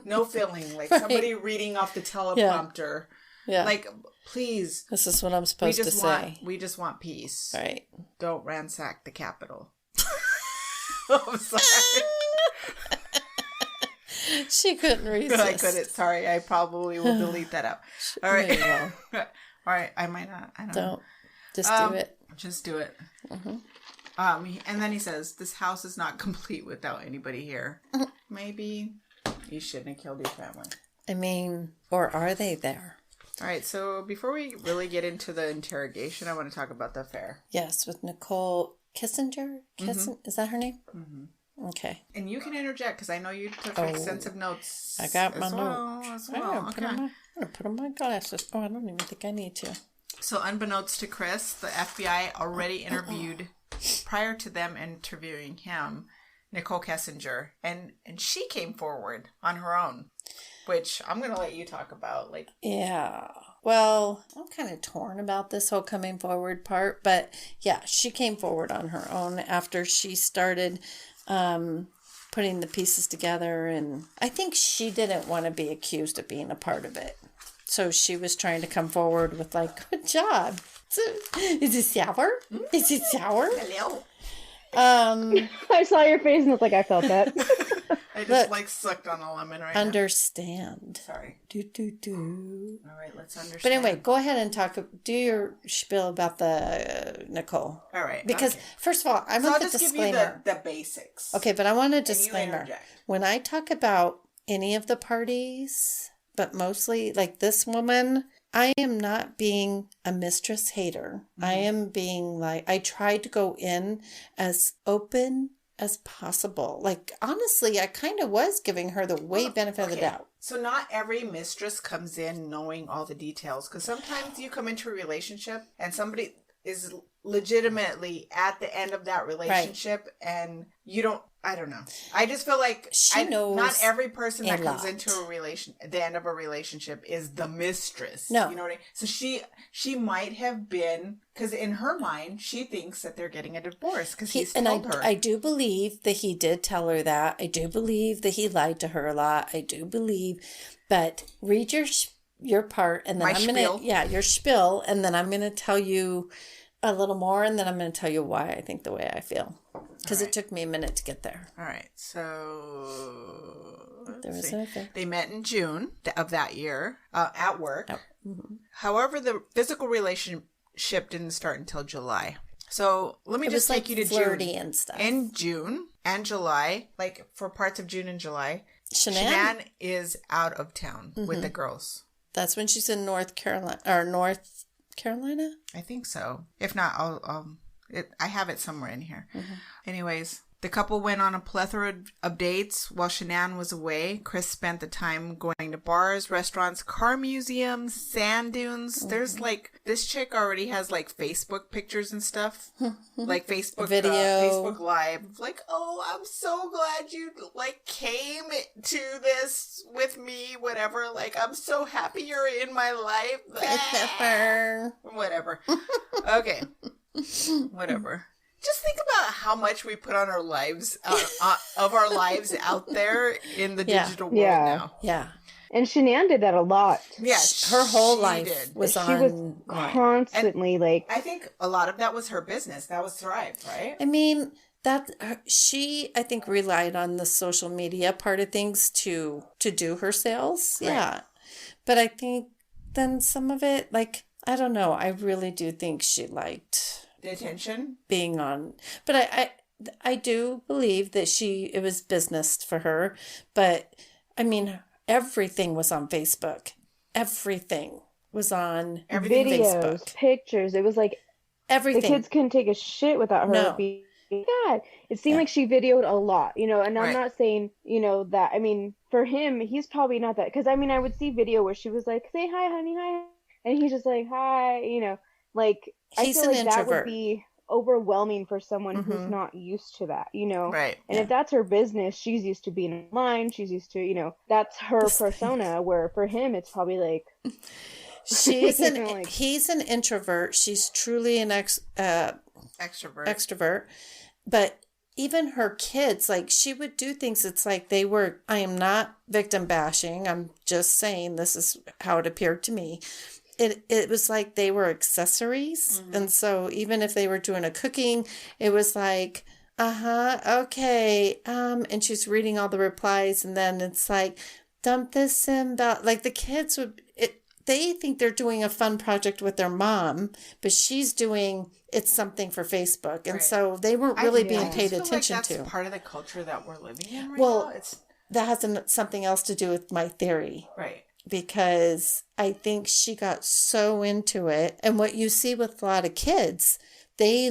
no feeling. Like somebody reading off the teleprompter. Yeah. Like, please. This is what I'm supposed to say. We just want peace. Right. Don't ransack the Capitol. I'm sorry. She couldn't resist. I couldn't. Sorry. I probably will delete that out. All right. All right. I might not. I don't know. Just do it. Just do it. Mm-hmm. And then he says, this house is not complete without anybody here. Maybe you shouldn't have killed your family. I mean, or are they there? All right. So before we really get into the interrogation, I want to talk about the affair. Yes, with Nicole Kissinger. Is that her name? Mm-hmm. Okay. And you can interject because I know you took extensive notes. I got my notes. I'm going to put on my glasses. Oh, I don't even think I need to. So unbeknownst to Chris, the FBI already interviewed, prior to them interviewing him, Nicole Kissinger. And she came forward on her own, which I'm going to let you talk about. Yeah. Well, I'm kind of torn about this whole coming forward part. But yeah, she came forward on her own after she started putting the pieces together. And I think she didn't want to be accused of being a part of it. So she was trying to come forward with good job. Is it sour? Is it sour? Hello. I saw your face and it's like I felt that. I just sucked on a lemon right understand. now. Sorry. Do. All right, let's understand. But anyway, go ahead and do your spiel about the Nicole. All right. Because first of all, I want the disclaimer. Give you the basics. Okay, but I want a disclaimer. When I talk about any of the parties, but mostly this woman, I am not being a mistress hater. Mm-hmm. I am being I tried to go in as open as possible. Honestly, I kind of was giving her the benefit of the doubt. So not every mistress comes in knowing all the details. Because sometimes you come into a relationship and somebody is legitimately at the end of that relationship and you don't, I don't know. I just feel like she knows not every person that comes into the end of a relationship is the mistress. No. You know what I mean? So she might have been, because in her mind, she thinks that they're getting a divorce because he's told her. I do believe that he did tell her that. I do believe that he lied to her a lot. I do believe. But read your part and then your spiel, and then I'm going to tell you a little more, and then I'm going to tell you why I think the way I feel. Because it took me a minute to get there. All right. So they met in June of that year at work. Oh. Mm-hmm. However, the physical relationship didn't start until July. So let me just take you to June. And stuff. In June and July, for parts of June and July, Shanann is out of town with the girls. That's when she's in North Carolina or North Carolina? I think so. If not, I have it somewhere in here. Mm-hmm. Anyways, the couple went on a plethora of dates while Shanann was away. Chris spent the time going to bars, restaurants, car museums, sand dunes. Mm-hmm. There's this chick already has Facebook pictures and stuff. Like Facebook video. Facebook Live. Oh, I'm so glad you came to this with me, whatever. I'm so happy you're in my life. Whatever. Okay. Whatever. Just think about how much we put on our lives, of our lives out there in the digital world now. Yeah. And Shanann did that a lot. Yeah, her whole life was on. She was constantly I think a lot of that was her business. That was Thrive, right? I mean, she, I think, relied on the social media part of things to do her sales. Right. Yeah. But I think then some of it, I don't know. I really do think she liked the attention being on, but I do believe that it was business for her. But I mean, everything was on Facebook. Everything was on videos, Facebook. Pictures. It was everything. The kids couldn't take a shit without her being God. It seemed like she videoed a lot, and I'm not saying, that, I mean, for him, he's probably not that, because I mean, I would see video where she was like, say hi, honey, hi. And he's just like, hi, I He's feel an like introvert. that would be overwhelming for someone Mm-hmm. who's not used to that, Right. And if that's her business, she's used to being online, she's used to, that's her persona, where for him, it's probably he's an introvert. She's truly an extrovert. But even her kids, she would do things. It's I am not victim bashing. I'm just saying this is how it appeared to me. It was like they were accessories. Mm-hmm. And so even if they were doing a cooking, it was okay. And she's reading all the replies. And then it's dump this in, the kids they think they're doing a fun project with their mom, but she's doing something for Facebook. And so they weren't really being paid attention to. That's part of the culture that we're living in right now. That has something else to do with my theory. Right. Because I think she got so into it. And what you see with a lot of kids, they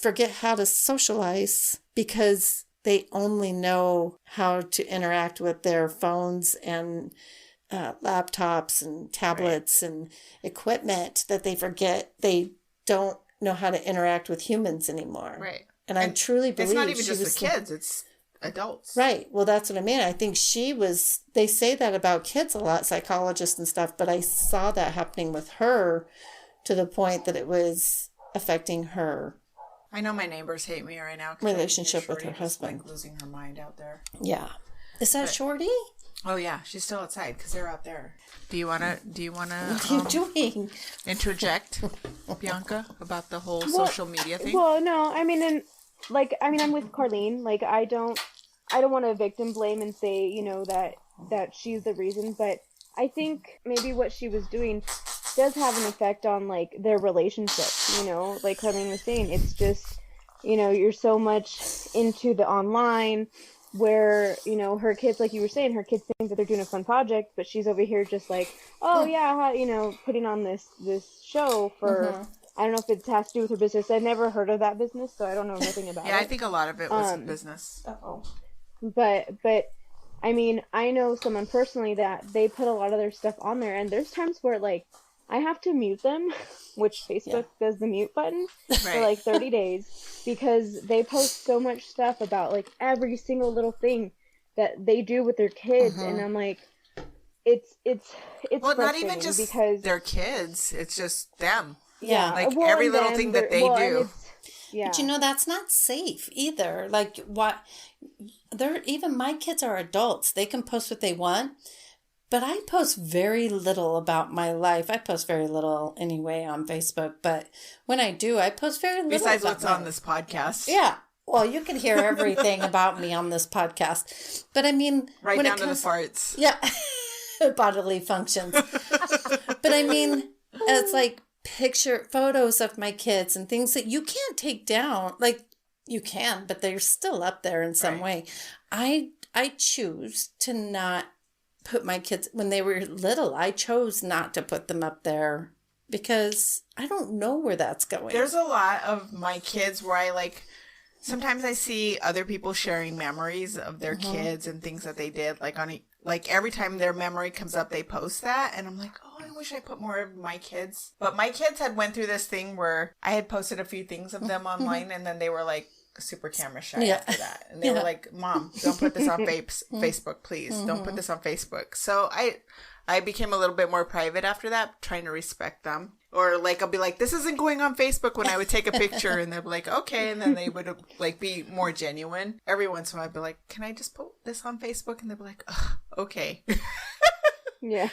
forget how to socialize because they only know how to interact with their phones and laptops and tablets and equipment, that they forget they don't know how to interact with humans anymore. Right. And I truly believe it's not even just the kids, it's adults. Right. Well, that's what I mean. I think they say that about kids a lot, psychologists and stuff, but I saw that happening with her to the point that it was affecting her. I know my neighbors hate me right now. Relationship with her husband. Losing her mind out there. Yeah. Is that Shorty? Oh yeah, she's still outside because they're out there. Do you wanna? What are you doing? Interject, Bianca, about the whole social media thing? Well, no, I mean, I'm with Carlene. I don't want to victim blame and say, that she's the reason, but I think maybe what she was doing does have an effect on their relationship. Like Carlene was saying, it's just, you're so much into the online, where her kids, like you were saying, her kids think that they're doing a fun project, but she's over here just putting on this show for. Mm-hmm. I don't know if it has to do with her business. I've never heard of that business, so I don't know nothing about it. Yeah, I think a lot of it was business. But I mean, I know someone personally that they put a lot of their stuff on there, and there's times where I have to mute them, which Facebook does the mute button for 30 days, because they post so much stuff about every single little thing that they do with their kids, and I'm it's well, not even just because their kids, it's just them. Yeah, every little thing that they do. Yeah. But that's not safe either. Even my kids are adults. They can post what they want. But I post very little about my life. I post very little anyway on Facebook. But when I do, I post very little. Besides what's on this podcast. Yeah. Well, you can hear everything about me on this podcast. But I mean, right down to the farts. Yeah. Bodily functions. But I mean, it's picture photos of my kids and things that you can't take down. You can, but they're still up there in some way. I choose to not put my kids, when they were little, I chose not to put them up there because I don't know where that's going. There's a lot of my kids where I like, sometimes I see other people sharing memories of their kids and things that they did, like like every time their memory comes up, they post that, and I'm like, oh, I wish I put more of my kids. But my kids had went through this thing where I had posted a few things of them online, and then they were like super camera shy after that, and they were like, Mom, don't put this on Facebook, please. Don't put this on Facebook. So I became a little bit more private after that, trying to respect them. Or like, I'll be like, this isn't going on Facebook when I would take a picture, and they'd be like, okay. And then they would like be more genuine. Every once in a while I'd be like, can I just put this on Facebook? And they'd be like, okay. Yeah.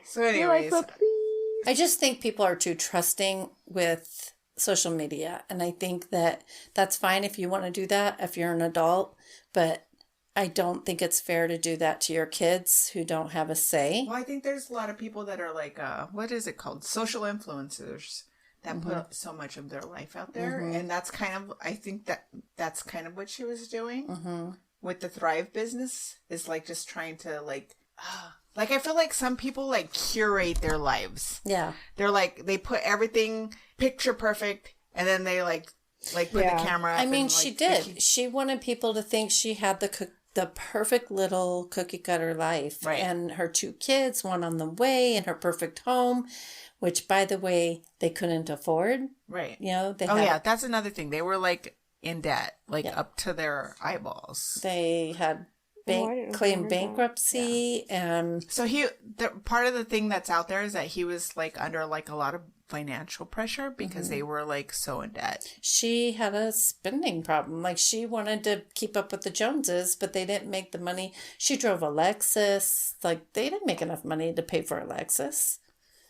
So anyways. Like, please. I just think people are too trusting with social media. And I think that that's fine if you want to do that, if you're an adult. But I don't think it's fair to do that to your kids who don't have a say. Well, I think there's a lot of people that are like, what is it called? Social influencers that put so much of their life out there. And that's kind of, I think that's kind of what she was doing with the Thrive business, is like just trying to like I feel like some people like curate their lives. Yeah. They're like, they put everything picture perfect, and then they like put the camera up. I mean, she did. She wanted people to think she had the perfect little cookie cutter life. Right. And her 2 kids, one on the way, and her perfect home, which, by the way, they couldn't afford. Right. You know, that's another thing. They were like in debt, like up to their eyeballs. They had claimed bankruptcy, and so part of the thing that's out there is that he was like under like a lot of financial pressure because they were like so in debt. She had a spending problem. Like, she wanted to keep up with the Joneses, but they didn't make the money. She drove a Lexus. Like, they didn't make enough money to pay for a Lexus.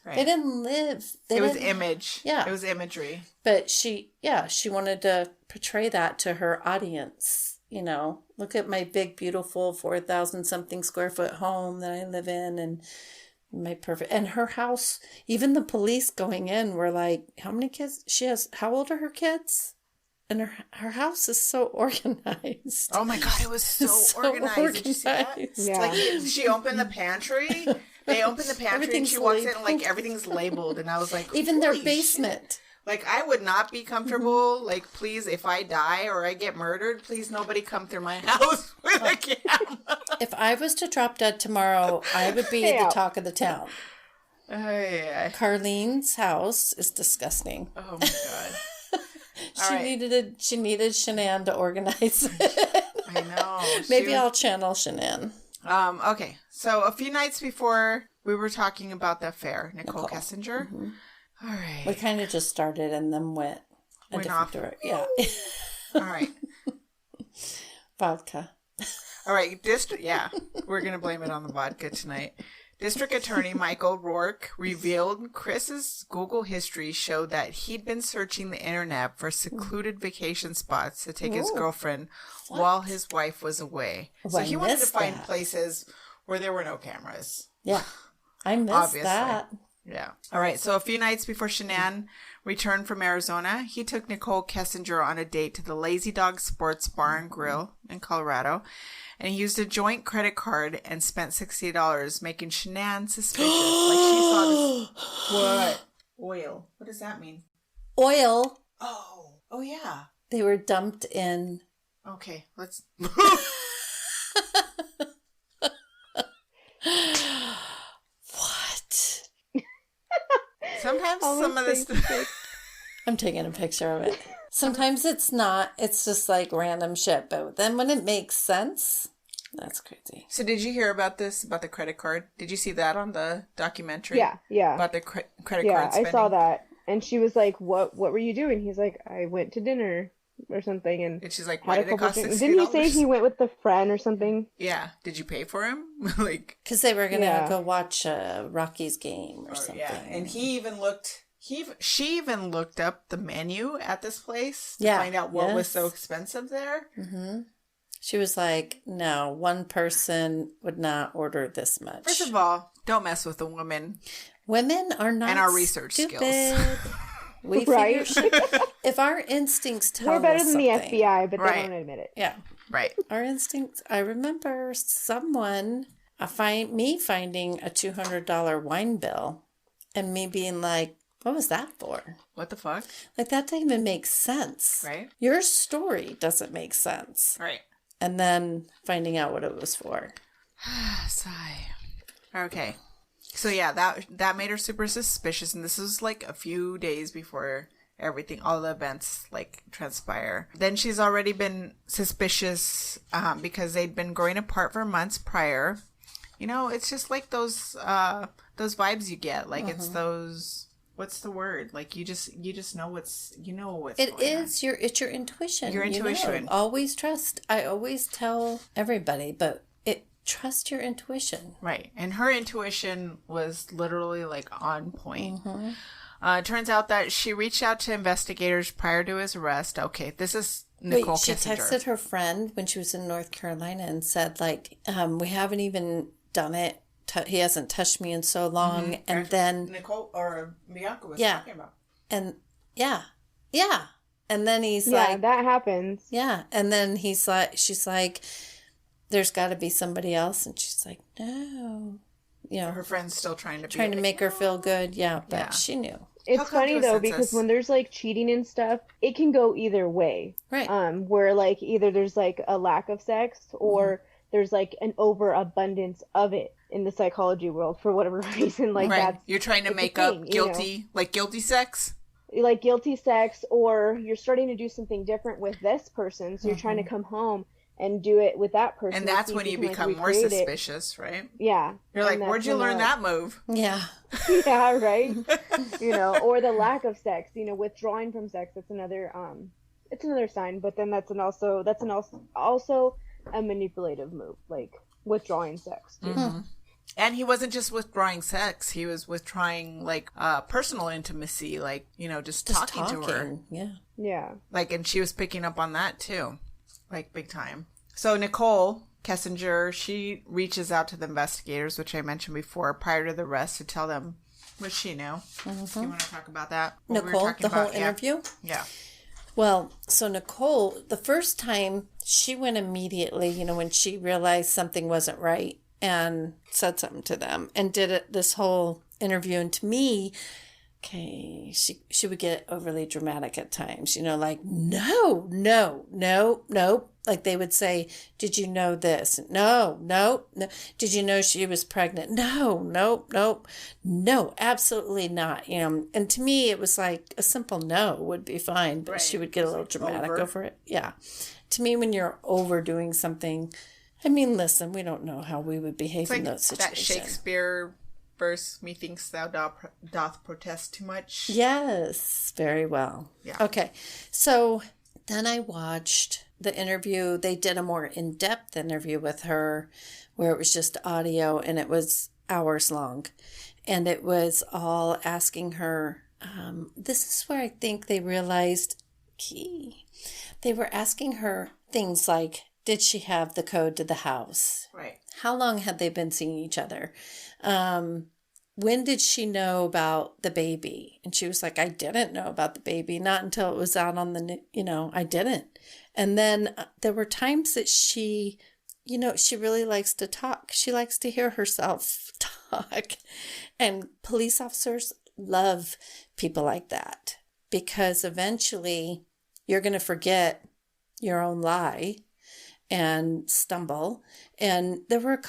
Right. They didn't live. It was image. Yeah. It was imagery. But she wanted to portray that to her audience. You know, look at my big, beautiful 4,000 something square foot home that I live in, and my perfect, and her house. Even the police going in were like, how many kids she has? How old are her kids? And her house is so organized. Oh my God, it was so organized. Did you see that? Yeah. Like, she opened the pantry. They opened the pantry and she walks in and like everything's labeled. And I was like, even their basement. Shit. Like, I would not be comfortable. Like, please, if I die or I get murdered, please nobody come through my house with a camera. If I was to drop dead tomorrow, I would be the talk of the town. Yeah. Carlene's house is disgusting. Oh my God. She needed Shanann to organize it. I know. Maybe I'll channel Shanann. Okay. So a few nights before we were talking about the affair, Nicole Kessinger. All right. We kind of just started and then went off. Yeah. All right. Vodka. All right. We're going to blame it on the vodka tonight. District Attorney Michael Rourke revealed Chris's Google history showed that he'd been searching the internet for secluded vacation spots to take his girlfriend while his wife was away. So he wanted to find places where there were no cameras. Yeah. I missed that. Yeah. All right. So a few nights before Shanann returned from Arizona, he took Nicole Kessinger on a date to the Lazy Dog Sports Bar and Grill in Colorado. And he used a joint credit card and spent $60, making Shanann suspicious. Like, she saw this. What? Oil. What does that mean? Oil. Oh, yeah. They were dumped in. Okay, let's. What? Sometimes some of this. I'm taking a picture of it. Sometimes it's not. It's just like random shit. But then when it makes sense, that's crazy. So did you hear about this, about the credit card? Did you see that on the documentary? Yeah. About the credit card spending? Yeah, I saw that. And she was like, what were you doing? He's like, I went to dinner or something. And she's like, why did it cost $60? Didn't he say he went with a friend or something? Yeah. Did you pay for him? Because they were going to go watch a Rockies game or something. Yeah, and he even looked... She even looked up the menu at this place to find out what was so expensive there. Mm-hmm. She was like, no, one person would not order this much. First of all, don't mess with a woman. Women are not and our research skills. We right? If our instincts tell us we're better than something, the FBI, but they don't admit it. Yeah. Right. Our instincts. I remember someone, finding a $200 wine bill. and me being like, what was that for? What the fuck? Like, that doesn't even make sense. Right. Your story doesn't make sense. Right. And then finding out what it was for. Sigh. Okay. So yeah, that made her super suspicious, and this was like a few days before everything, all the events like transpire. Then she's already been suspicious because they'd been growing apart for months prior. You know, it's just like those vibes you get. Like it's those, what's the word? Like you just know what's going on. It's your intuition. Your intuition. You know, always trust. I always tell everybody, but trust your intuition. Right. And her intuition was literally like on point. It turns out that she reached out to investigators prior to his arrest. Okay, this is Nicole Kissinger. She texted her friend when she was in North Carolina and said, like, we haven't even done it. He hasn't touched me in so long. And then Nicole or Bianca was talking about. And yeah. And then he's yeah, like, that happens. Yeah. And then she's like, there's got to be somebody else. And she's like, no. You know, her friend's still trying to make her feel good. Yeah, but she knew. It's funny though, because when there's like cheating and stuff, it can go either way. Right. Where like either there's like a lack of sex or there's like an overabundance of it in the psychology world for whatever reason. Like that's, you're trying to make up guilty, like guilty sex. Like guilty sex, or you're starting to do something different with this person, so you're trying to come home and do it with that person. And that's when you become more suspicious, right? Yeah. You're like, where'd you learn that move? Yeah. Yeah, right? You know, or the lack of sex, you know, withdrawing from sex, that's another it's another sign, but then that's also a manipulative move, like withdrawing sex too. And he wasn't just withdrawing sex, he was withdrawing like personal intimacy, like, you know, just talking to her. Yeah. Yeah. Like, and she was picking up on that too. Like, big time. So Nicole Kissinger, she reaches out to the investigators, which I mentioned before, prior to the arrest, to tell them what she knew. You want to talk about that? Nicole, the whole interview? Yeah. Well, so Nicole, the first time, she went immediately, you know, when she realized something wasn't right, and said something to them, and did this whole interview. And to me, okay, she would get overly dramatic at times, you know, like, no. Like they would say, did you know this? No. Did you know she was pregnant? No, absolutely not. You know, and to me, it was like a simple no would be fine, but she would get a little dramatic over it. Yeah. To me, when you're overdoing something, I mean, listen, we don't know how we would behave in those situations. That Shakespeare verse, methinks thou doth protest too much. Yes, very well. Yeah. Okay, so then I watched the interview. They did a more in-depth interview with her where it was just audio, and it was hours long. And it was all asking her, this is where I think they realized they were asking her things like, did she have the code to the house? Right. How long had they been seeing each other? When did she know about the baby? And she was like, I didn't know about the baby, not until it was out on the, you know, I didn't. And then there were times that she, you know, she really likes to talk. She likes to hear herself talk. And police officers love people like that, because eventually you're going to forget your own lie and stumble. And there were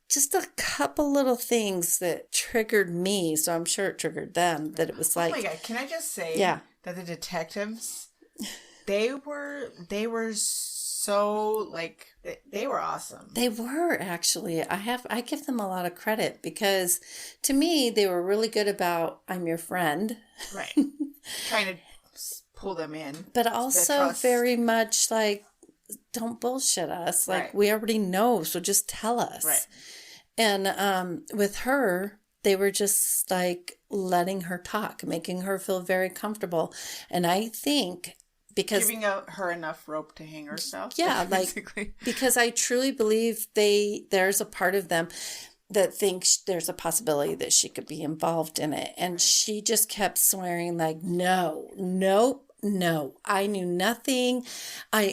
just a couple little things that triggered me, so I'm sure it triggered them, that it was like, oh my God, can I just say that the detectives, they were so, like, they were awesome. They were, actually. I give them a lot of credit, because to me, they were really good about, I'm your friend. Right. Trying to pull them in. But also very much like, don't bullshit us. Like, we already know, so just tell us. Right. And with her, they were just like letting her talk, making her feel very comfortable. And I think because giving her enough rope to hang herself. Yeah, like, because I truly believe there's a part of them that thinks there's a possibility that she could be involved in it. And she just kept swearing like, no, I knew nothing.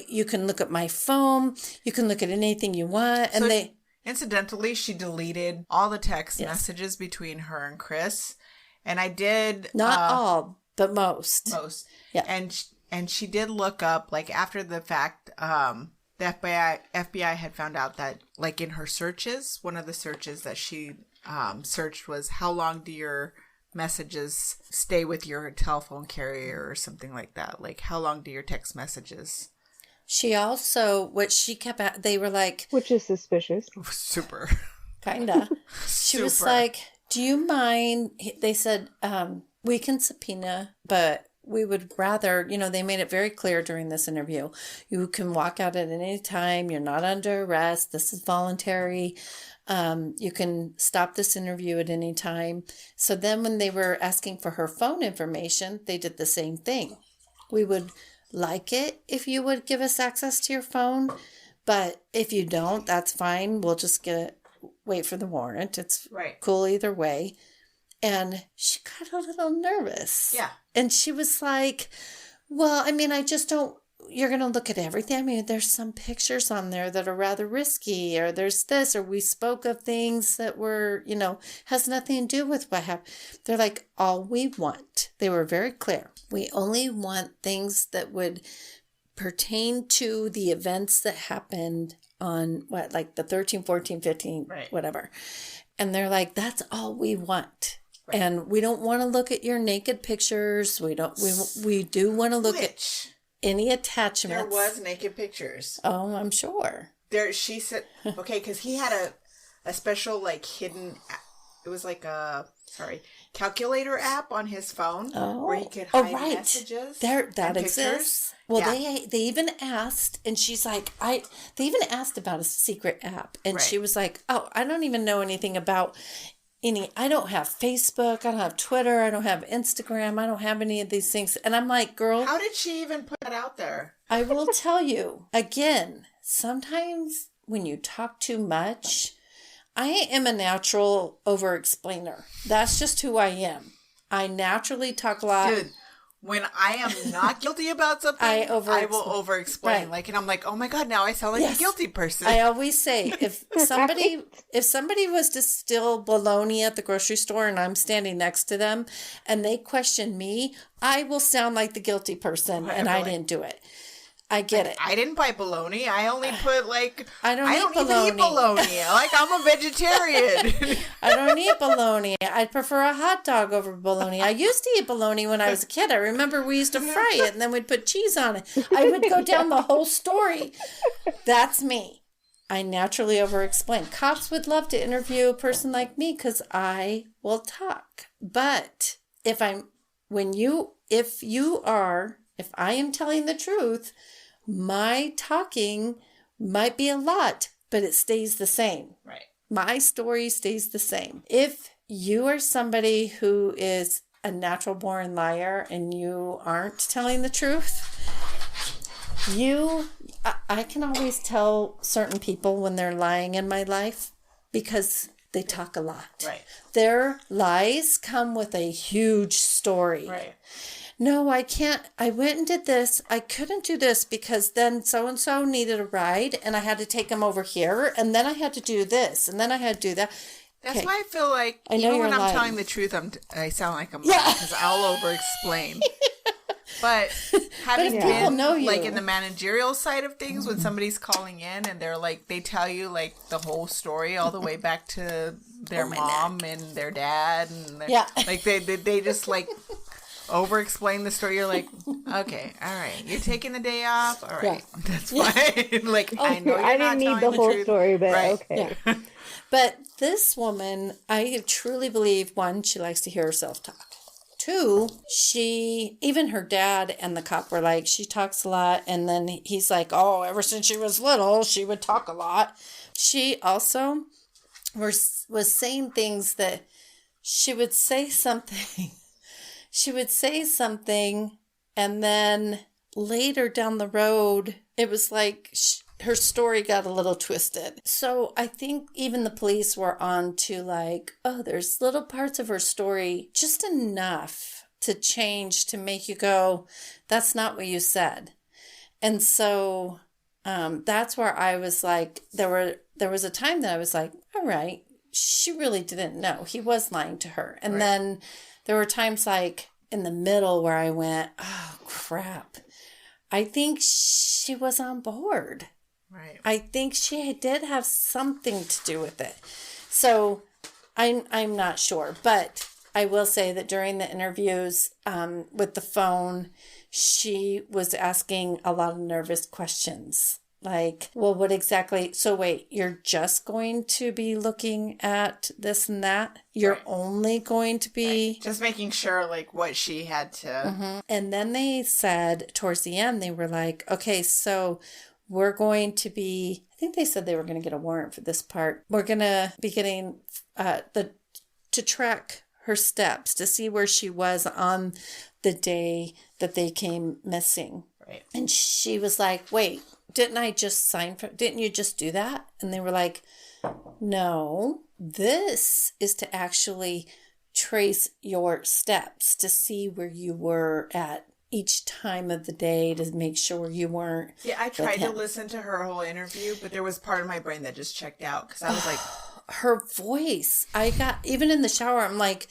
You can look at my phone. You can look at anything you want. And incidentally, she deleted all the text messages between her and Chris. And I did not all, but most. Yeah. And she did look up, like, after the fact, the FBI had found out that, like, in her searches, one of the searches that she searched was, how long do your messages stay with your telephone carrier or something like that? Like, how long do your text messages? She also, what she kept at, they were like... Which is suspicious. Super. Kinda. She was like, do you mind? They said, we can subpoena, but we would rather, they made it very clear during this interview. You can walk out at any time. You're not under arrest. This is voluntary. You can stop this interview at any time. So then when they were asking for her phone information, they did the same thing. We would like it if you would give us access to your phone, but if you don't, that's fine. We'll just wait for the warrant. It's cool either way. And she got a little nervous. Yeah. And she was like, well, I just don't, you're going to look at everything. There's some pictures on there that are rather risky, or there's this, or we spoke of things that were, has nothing to do with what happened. They're like, all we want, they were very clear. We only want things that would pertain to the events that happened on the 13, 14, 15, whatever. And they're like, that's all we want. Right. And we don't want to look at your naked pictures. We do want to look at any attachments. There was naked pictures. Oh, I'm sure. She said, okay, because he had a special, like, hidden, it was like a, calculator app on his phone where he could hide messages. That exists. Well, they even asked, and she's like, they even asked about a secret app. And she was like, oh, I don't even know anything about I don't have Facebook, I don't have Twitter, I don't have Instagram, I don't have any of these things. And I'm like, girl. How did she even put that out there? I will tell you, again, sometimes when you talk too much, I am a natural over-explainer. That's just who I am. I naturally talk a lot. Dude, when I am not guilty about something, I will over-explain. Right. And I'm like, oh my God, now I sound like a guilty person. I always say, if somebody was to steal bologna at the grocery store and I'm standing next to them and they question me, I will sound like the guilty person and I didn't do it. I get it. I didn't buy bologna. I only put I don't even eat bologna. I'm a vegetarian. I don't eat bologna. I'd prefer a hot dog over bologna. I used to eat bologna when I was a kid. I remember we used to fry it and then we'd put cheese on it. I would go down the whole story. That's me. I naturally over-explain. Cops would love to interview a person like me because I will talk. But if I am telling the truth, my talking might be a lot, but it stays the same. Right. My story stays the same. If you are somebody who is a natural born liar and you aren't telling the truth, I can always tell certain people when they're lying in my life because they talk a lot. Right. Their lies come with a huge story. Right. No, I can't. I went and did this. I couldn't do this because then so-and-so needed a ride and I had to take him over here. And then I had to do this. And then I had to do that. That's why I feel like even when I'm telling the truth, I sound like I'm lying because I'll over-explain. But having been like in the managerial side of things, when somebody's calling in and they're like, they tell you like the whole story all the way back to their mom and their dad. And like they just like... over-explain the story. You're like, okay, all right, you're taking the day off, all right, that's fine. Like, I know you're I not didn't need telling the whole truth. story, but okay. Yeah. But this woman, I truly believe, one, she likes to hear herself talk. Two, even her dad and the cop were like, she talks a lot. And then he's like, oh, ever since she was little, she would talk a lot. She also was saying things that she would say something. She would say something, and then later down the road, it was like her story got a little twisted. So I think even the police were on to like, oh, there's little parts of her story, just enough to change to make you go, that's not what you said. And so that's where I was like, there was a time that I was like, all right, she really didn't know. He was lying to her. And then there were times like in the middle where I went, oh, crap. I think she was on board. Right. I think she did have something to do with it. So I'm not sure. But I will say that during the interviews with the phone, she was asking a lot of nervous questions. Like, well, what exactly? So wait, you're just going to be looking at this and that? You're only going to be... Just making sure, like, what she had to... Mm-hmm. And then they said, towards the end, they were like, okay, so we're going to be... I think they said they were going to get a warrant for this part. We're going to be getting to track her steps to see where she was on the day that they came missing. Right. And she was like, wait... Didn't you just do that? And they were like, no, this is to actually trace your steps to see where you were at each time of the day to make sure you weren't. Yeah, I tried to listen to her whole interview, but there was part of my brain that just checked out because I was like, her voice. Even in the shower, I'm like,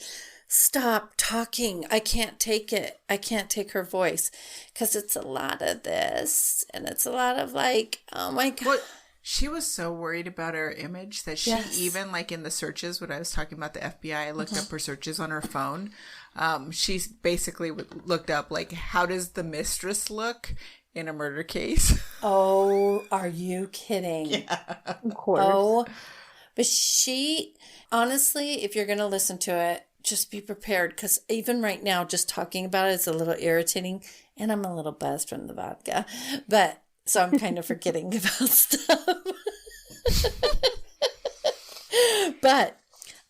stop talking. I can't take it. I can't take her voice because it's a lot of this and it's a lot of like, oh my God. Well, she was so worried about her image that she even like in the searches, when I was talking about the FBI, I looked up her searches on her phone. She basically looked up like, how does the mistress look in a murder case? Oh, are you kidding? Yeah. Of course. Oh, but she, honestly, if you're going to listen to it, just be prepared because even right now, just talking about it is a little irritating and I'm a little buzzed from the vodka. But so I'm kind of forgetting about stuff. But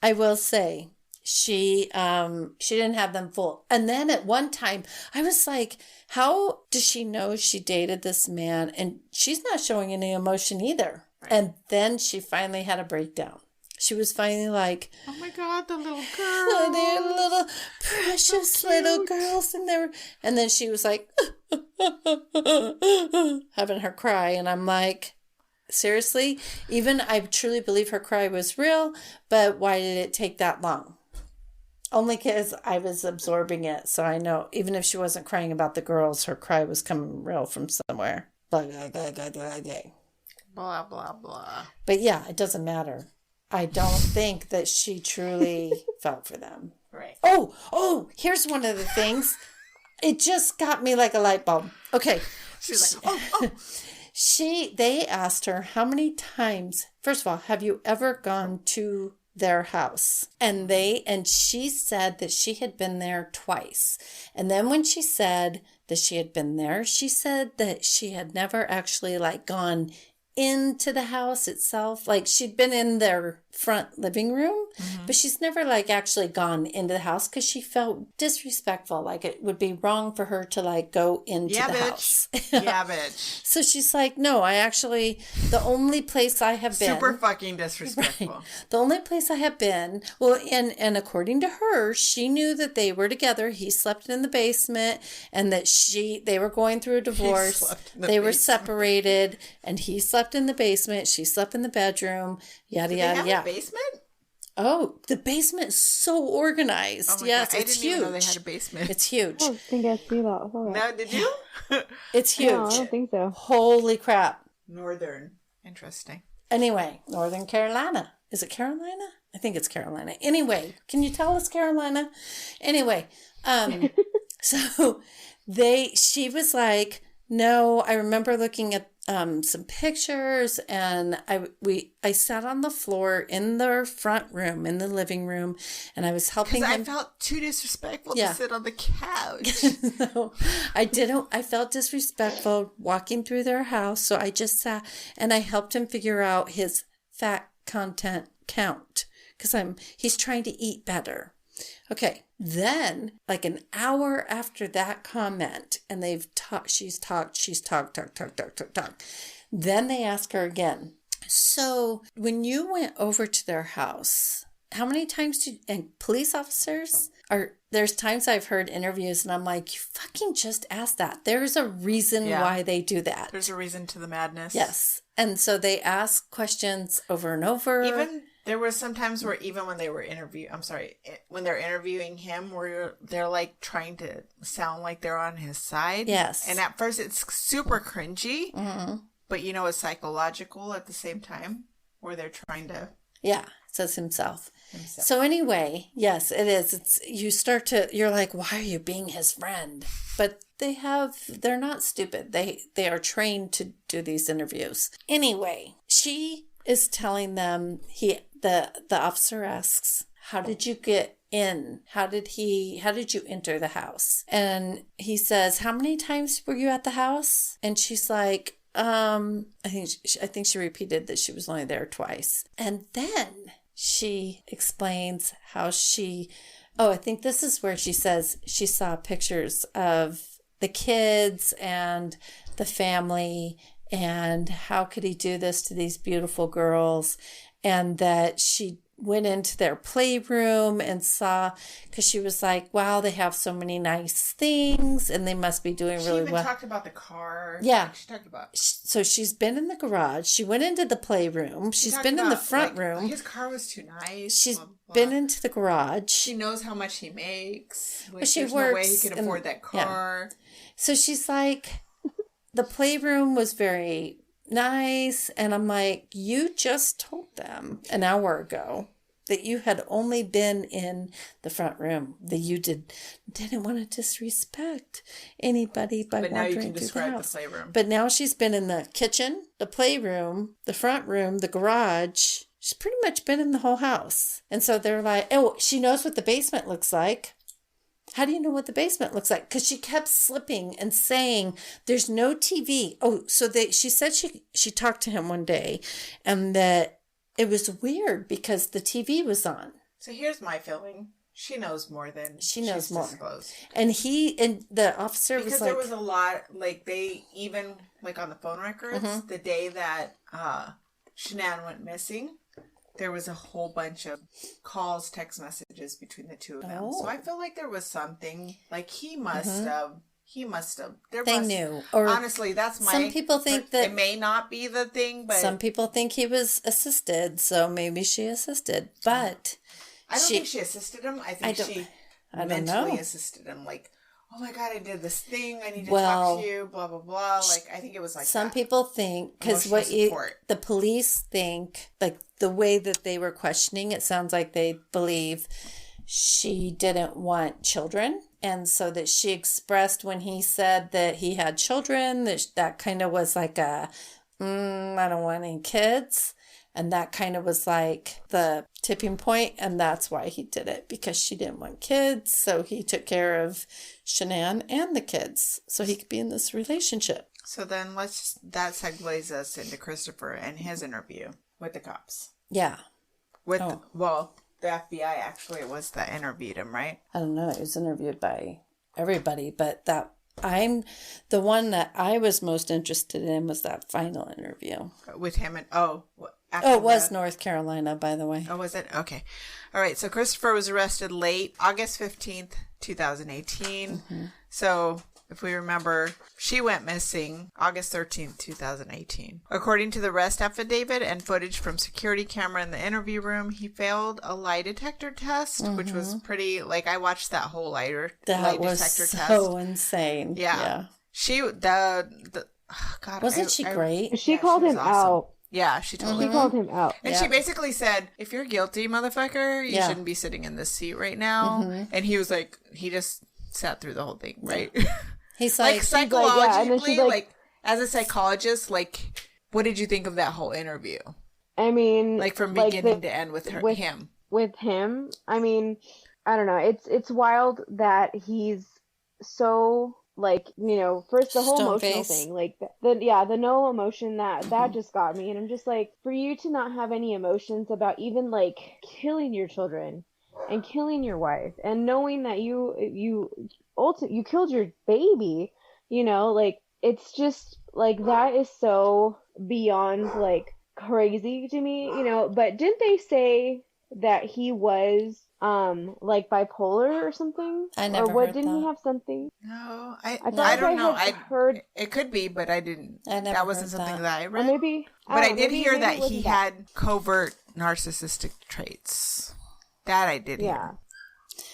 I will say she didn't have them full. And then at one time I was like, how does she know she dated this man? And she's not showing any emotion either. Right. And then she finally had a breakdown. She was finally like, oh my God, the little girl. They're little precious so little girls. And then she was like, having her cry. And I'm like, seriously? Even I truly believe her cry was real, but why did it take that long? Only because I was absorbing it. So I know even if she wasn't crying about the girls, her cry was coming real from somewhere. Blah, blah, blah, blah, blah, blah. Blah, blah, blah. But yeah, it doesn't matter. I don't think that she truly felt for them. Right. Oh, here's one of the things. It just got me like a light bulb. Okay. She's like, They asked her how many times, first of all, have you ever gone to their house? And she said that she had been there twice. And then when she said that she had been there, she said that she had never actually like gone into the house itself. Like she'd been in their front living room, but she's never like actually gone into the house because she felt disrespectful. Like it would be wrong for her to like go into the house. Yeah, bitch. So she's like, no, the only place I have been. Super fucking disrespectful. Right, the only place I have been, well, and according to her, she knew that they were together. He slept in the basement and that they were going through a divorce. They were separated and he slept in the basement. She slept in the bedroom. Yada, yada, yada. Basement? Oh, the basement is so organized. Oh yes, God. it's I didn't huge. even know they had a basement. It's huge. I don't think I see that. No, did you? It's huge. No, I don't think so. Holy crap. Northern. Interesting. Anyway, Northern Carolina. Is it Carolina? I think it's Carolina. Anyway, can you tell us Carolina? Anyway, so she was like, no, I remember looking at some pictures and I sat on the floor in their front room, in the living room, and I was helping them. I felt too disrespectful to sit on the couch. No, I didn't. I felt disrespectful walking through their house, so I just sat and I helped him figure out his fat content count because he's trying to eat better. Okay, then like an hour after that comment, and she's talked. Then they ask her again. So when you went over to their house, how many times and police officers there's times I've heard interviews and I'm like, you fucking just asked that. There's a reason why they do that. There's a reason to the madness. Yes. And so they ask questions over and over. There were some times where even when they were when they're interviewing him, where they're like trying to sound like they're on his side. Yes. And at first it's super cringy, but it's psychological at the same time, where they're trying to. Yeah, says himself. So anyway, yes, it is. You're like, why are you being his friend? But they're not stupid. They are trained to do these interviews. Anyway, she is telling them, the officer asks, how did you get in? How did you enter the house? And he says, how many times were you at the house? And she's like, I think she repeated that she was only there twice. And then she explains how I think this is where she says she saw pictures of the kids and the family, and how could he do this to these beautiful girls, and that she went into their playroom and saw, because she was like, wow, they have so many nice things and they must be doing really well. She even talked about the car. Yeah. She talked about. So she's been in the garage. She went into the playroom. She's been in the front room. His car was too nice. She's blah, blah. been into the garage. She knows how much he makes. Like, she there's works no way he can afford that car. Yeah. So she's like, the playroom was very nice. And I'm like, you just told them an hour ago that you had only been in the front room, that you didn't want to disrespect anybody by wandering through the house. The playroom. But now she's been in the kitchen, the playroom, the front room, the garage. She's pretty much been in the whole house. And so they're like, oh, she knows what the basement looks like. How do you know what the basement looks like? Because she kept slipping and saying, there's no TV. Oh, so she said she talked to him one day, and that it was weird because the TV was on. So here's my feeling. She knows more than she knows more. Disclosed. And the officer was like... Because there was a lot, like, they even, like, on the phone records, the day that Shanann went missing, there was a whole bunch of calls, text messages between the two of them. Oh. So I feel like there was something, like, he must have. They knew. Or honestly, that's my... Some people think that... It may not be the thing, but... Some people think he was assisted, so maybe she assisted. But... I don't think she assisted him. I think she mentally assisted him. Like, oh my God, I did this thing. I need to talk to you, blah, blah, blah. Like, I think it was like some people think... Because the police think, like, the way that they were questioning, it sounds like they believe she didn't want children. And so that she expressed when he said that he had children, that kind of was like I don't want any kids. And that kind of was like the tipping point. And that's why he did it, because she didn't want kids. So he took care of Shanann and the kids so he could be in this relationship. So then that segues us into Christopher and his interview with the cops. Yeah. The FBI actually was that interviewed him, right? I don't know. He was interviewed by everybody, but the one that I was most interested in was that final interview. With him and, it was North Carolina, by the way. Oh, was it? Okay. All right. So Christopher was arrested late August 15th, 2018. Mm-hmm. So if we remember, she went missing August 13th, 2018. According to the arrest affidavit and footage from security camera in the interview room, he failed a lie detector test, which was pretty, like, I watched that whole lie detector test. That was so insane. Yeah. She, Wasn't she great? She called him out. Yeah, she totally called him out. And she basically said, if you're guilty, motherfucker, you shouldn't be sitting in this seat right now. Mm-hmm. And he was like, he just sat through the whole thing, right? He's like psychologically, like, as a psychologist, like, what did you think of that whole interview? I mean, like, from beginning to end with him. With him, I mean, I don't know. It's wild that he's so, like, you know, first the whole emotional thing, like the no emotion that just got me, and I'm just like, for you to not have any emotions about even like killing your children and killing your wife and knowing that you killed your baby, you know, like, it's just like, that is so beyond like crazy to me, you know. But didn't they say that he was like bipolar or something. I never or what heard didn't that. he have something? No, I I don't know. had heard It could be, but I didn't. I never That wasn't heard something that. I or read. maybe But I don't know, did hear maybe that it wasn't he that. had covert narcissistic traits. That I did hear.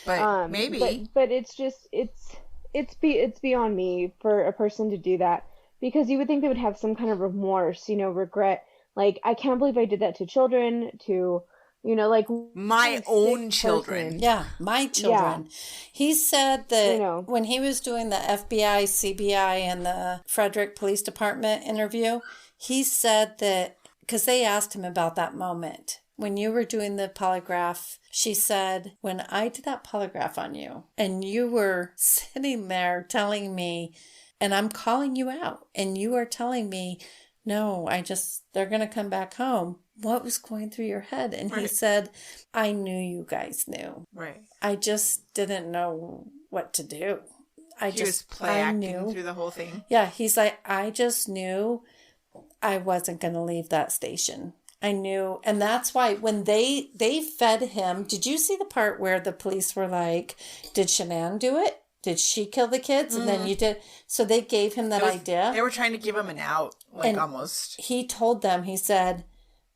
But maybe. But it's just it's beyond me for a person to do that, because you would think they would have some kind of remorse, regret. Like, I can't believe I did that to children, to like My own children. person. Yeah, my children. He said that when he was doing the FBI, CBI, and the Frederick Police Department interview, he said that, because they asked him about that moment. When you were doing the polygraph, she said, when I did that polygraph on you and you were sitting there telling me, and I'm calling you out, and you are telling me, no, they're going to come back home. What was going through your head? And he said, I knew you guys knew. Right. I just didn't know what to do. He was play acting through the whole thing. Yeah, he's like, I just knew I wasn't going to leave that station. I knew. And that's why when they fed him, did you see the part where the police were like, did Shanann do it? Did she kill the kids? And then you did. So they gave him that idea. They were trying to give him an out, almost. He told them, he said,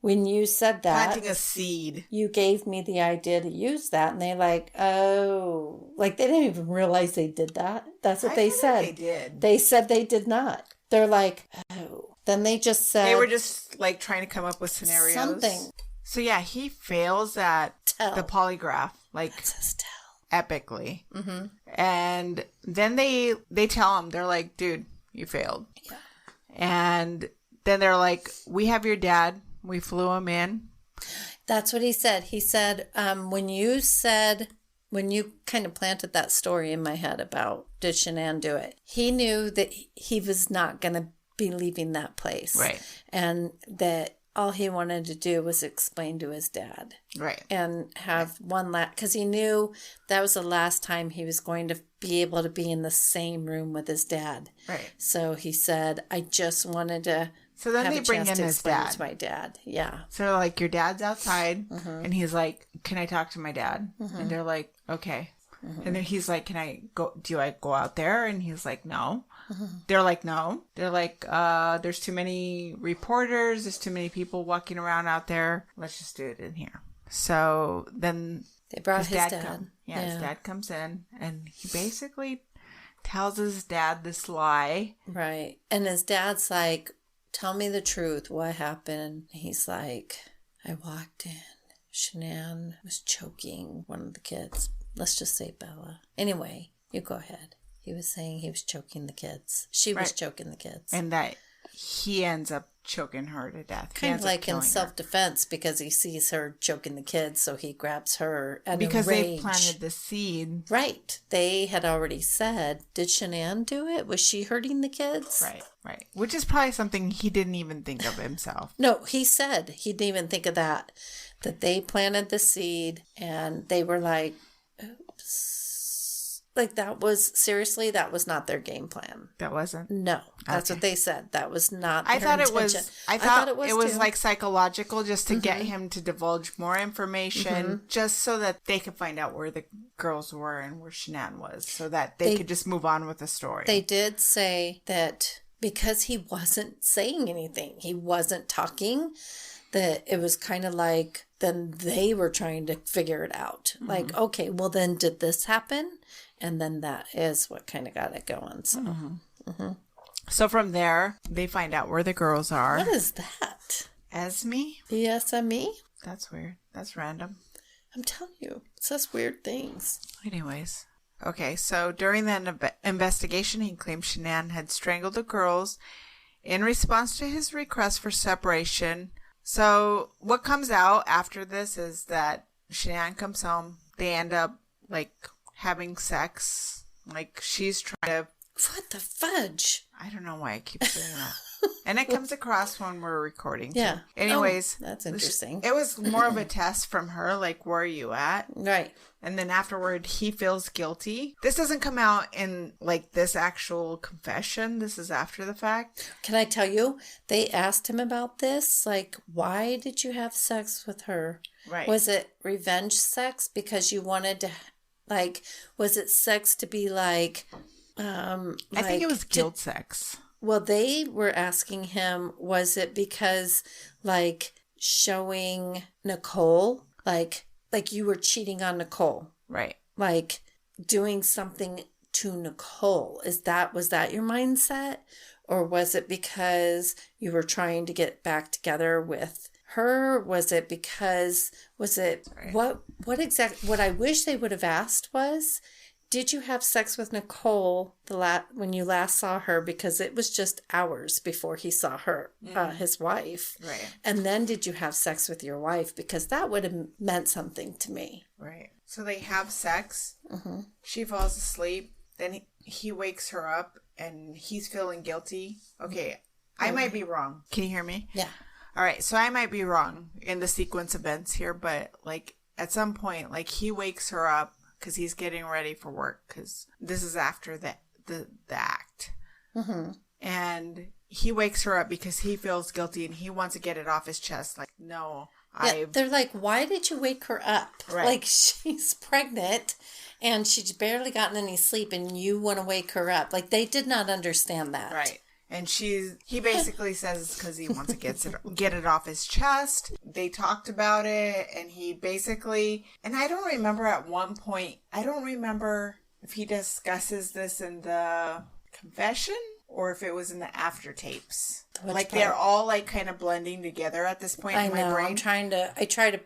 when you said that, planting a seed, you gave me the idea to use that. And they like, oh, like they didn't even realize they did that. That's what they said. They did. They said they did not. They're like, oh. Then they just said. They were just like trying to come up with scenarios. Something. So yeah, he fails at the polygraph, like epically. Mm-hmm. And then they tell him, they're like, dude, you failed. Yeah. And then they're like, we have your dad. We flew him in. That's what he said. He said, when you kind of planted that story in my head about did Shanann do it, he knew that he was not going to be leaving that place. Right. And that all he wanted to do was explain to his dad. Right. And have one last, because he knew that was the last time he was going to be able to be in the same room with his dad. Right. So he said, I just wanted to. So then they bring in his dad. My dad. Yeah. So they're like, your dad's outside. Mm-hmm. And he's like, can I talk to my dad? Mm-hmm. And they're like, okay. Mm-hmm. And then he's like, do I go out there? And he's like, no. Mm-hmm. They're like, no. They're like, there's too many reporters. There's too many people walking around out there. Let's just do it in here. So then they brought his dad. His dad comes in and he basically tells his dad this lie. Right. And his dad's like, tell me the truth. What happened? He's like, I walked in. Shanann was choking one of the kids. Let's just say Bella. Anyway, you go ahead. He was saying he was choking the kids. She was choking the kids. And that he ends up choking her to death. Kind of like in self-defense because he sees her choking the kids, so he grabs her and because they planted the seed. Right. They had already said, did Shanann do it? Was she hurting the kids? Right. Which is probably something he didn't even think of himself. No, he said he didn't even think of that. That they planted the seed and they were like, oops. Like that was not their game plan. That wasn't? No. That's what they said. That was not their intention. I thought it was like psychological just to get him to divulge more information just so that they could find out where the girls were and where Shanann was so that they could just move on with the story. They did say that because he wasn't saying anything, he wasn't talking, that it was kind of like then they were trying to figure it out. Mm-hmm. Like, okay, well then did this happen? And then that is what kind of got it going. So, So from there, they find out where the girls are. What is that? Esme? ESME? That's weird. That's random. I'm telling you, it says weird things. Anyways. Okay, so during the investigation, he claimed Shanann had strangled the girls in response to his request for separation. So what comes out after this is that Shanann comes home. They end up, like, having sex. Like, she's trying to... What the fudge? I don't know why I keep saying that. And it comes across when we're recording, too. Yeah. Anyways. Oh, that's interesting. It was more of a test from her, like, where are you at? Right. And then afterward, he feels guilty. This doesn't come out in, like, this actual confession. This is after the fact. Can I tell you? They asked him about this. Like, why did you have sex with her? Right. Was it revenge sex because you wanted to, like, was it sex to be like, I think it was guilt sex. Well, they were asking him, was it because, like, showing Nicole, like you were cheating on Nicole? Right. Like, doing something to Nicole. Was that your mindset? Or was it because you were trying to get back together with her? Was it what I wish they would have asked was, did you have sex with Nicole when you last saw her? Because it was just hours before he saw her, his wife. Right. And then did you have sex with your wife? Because that would have meant something to me. Right. So they have sex. Mm-hmm. She falls asleep. Then he wakes her up and he's feeling guilty. Okay. I might be wrong. Can you hear me? Yeah. All right. So I might be wrong in the sequence of events here, but like at some point, like he wakes her up because he's getting ready for work, because this is after the act. Mm-hmm. And he wakes her up because he feels guilty and he wants to get it off his chest. Like, no, yeah, they're like, why did you wake her up? Right. Like, she's pregnant and she's barely gotten any sleep and you want to wake her up. Like, they did not understand that. Right. And he basically says it's because he wants to get it off his chest. They talked about it, and he basically, and I don't remember at one point, I don't remember if he discusses this in the confession or if it was in the after tapes. Like they're all like kind of blending together at this point in my brain. I try to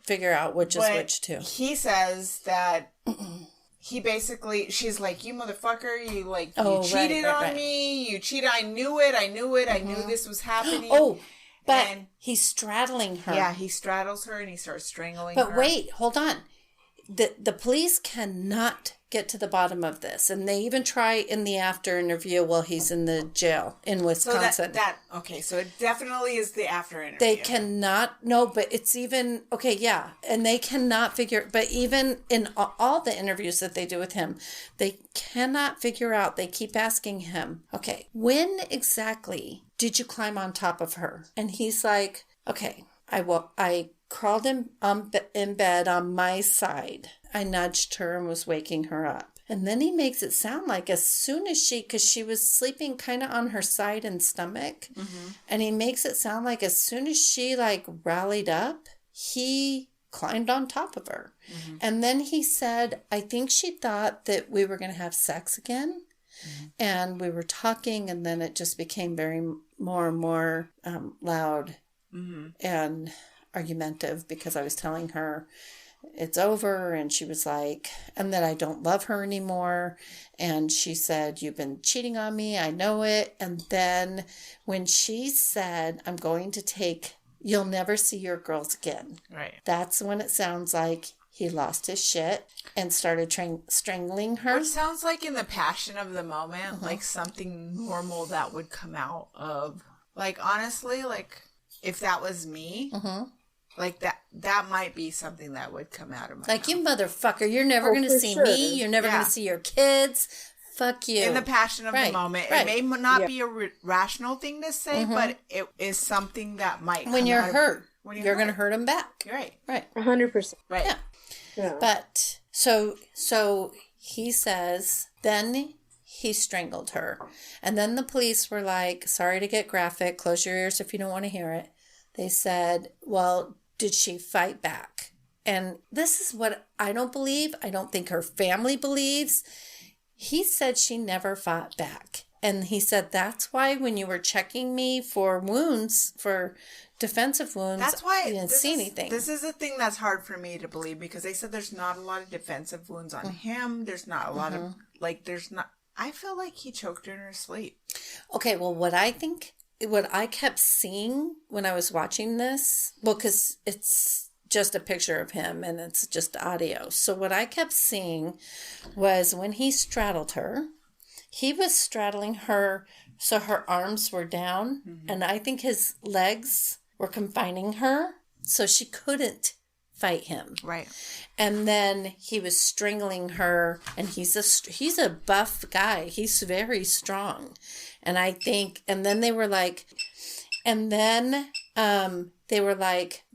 figure out which is which too. He says that he basically, she's like, you motherfucker, you cheated on me. You cheated. I knew it. I knew this was happening. Oh, but he's straddling her. Yeah, he straddles her and he starts strangling her. her. But wait, hold on. The police cannot get to the bottom of this. And they even try in the after interview while he's in the jail in Wisconsin. So it definitely is the after interview. They cannot, no, but it's even, okay, yeah. And they cannot figure, but even in all the interviews that they do with him, they cannot figure out, they keep asking him, okay, when exactly did you climb on top of her? And he's like, okay, I crawled in bed on my side. I nudged her and was waking her up. And then he makes it sound like as soon as because she was sleeping kind of on her side and stomach, and he makes it sound like as soon as she like rallied up, he climbed on top of her. And then he said, I think she thought that we were going to have sex again. And we were talking, and then it just became more and more loud and argumentative because I was telling her it's over, and she was like, and that I don't love her anymore. And she said, you've been cheating on me. I know it. And then when she said, I'm going to you'll never see your girls again. Right. That's when it sounds like he lost his shit and started strangling her. It sounds like in the passion of the moment, like something normal that would come out of, like, honestly, like if that was me, like that might be something that would come out of my mouth. You motherfucker, you're never going to see me. You're never going to see your kids. Fuck you. In the passion of the moment. It may not be a rational thing to say, but it is something that might when you're hurt. When you're going to hurt him back. You're right. Right. 100%. Right. Yeah. But so he says, then he strangled her. And then the police were like, sorry to get graphic. Close your ears if you don't want to hear it. They said, well, did she fight back? And this is what I don't believe. I don't think her family believes. He said she never fought back. And he said, that's why when you were checking me for wounds, for defensive wounds, that's why you didn't see anything. This is a thing that's hard for me to believe, because they said there's not a lot of defensive wounds on him. There's not a lot of, I feel like he choked her in her sleep. Okay, well, what I kept seeing when I was watching this, because it's just a picture of him and it's just audio. So what I kept seeing was when he straddled her, he was straddling her so her arms were down, and I think his legs were confining her so she couldn't fight him. Right. And then he was strangling her, and he's a buff guy. He's very strong. And I think, and then they were like,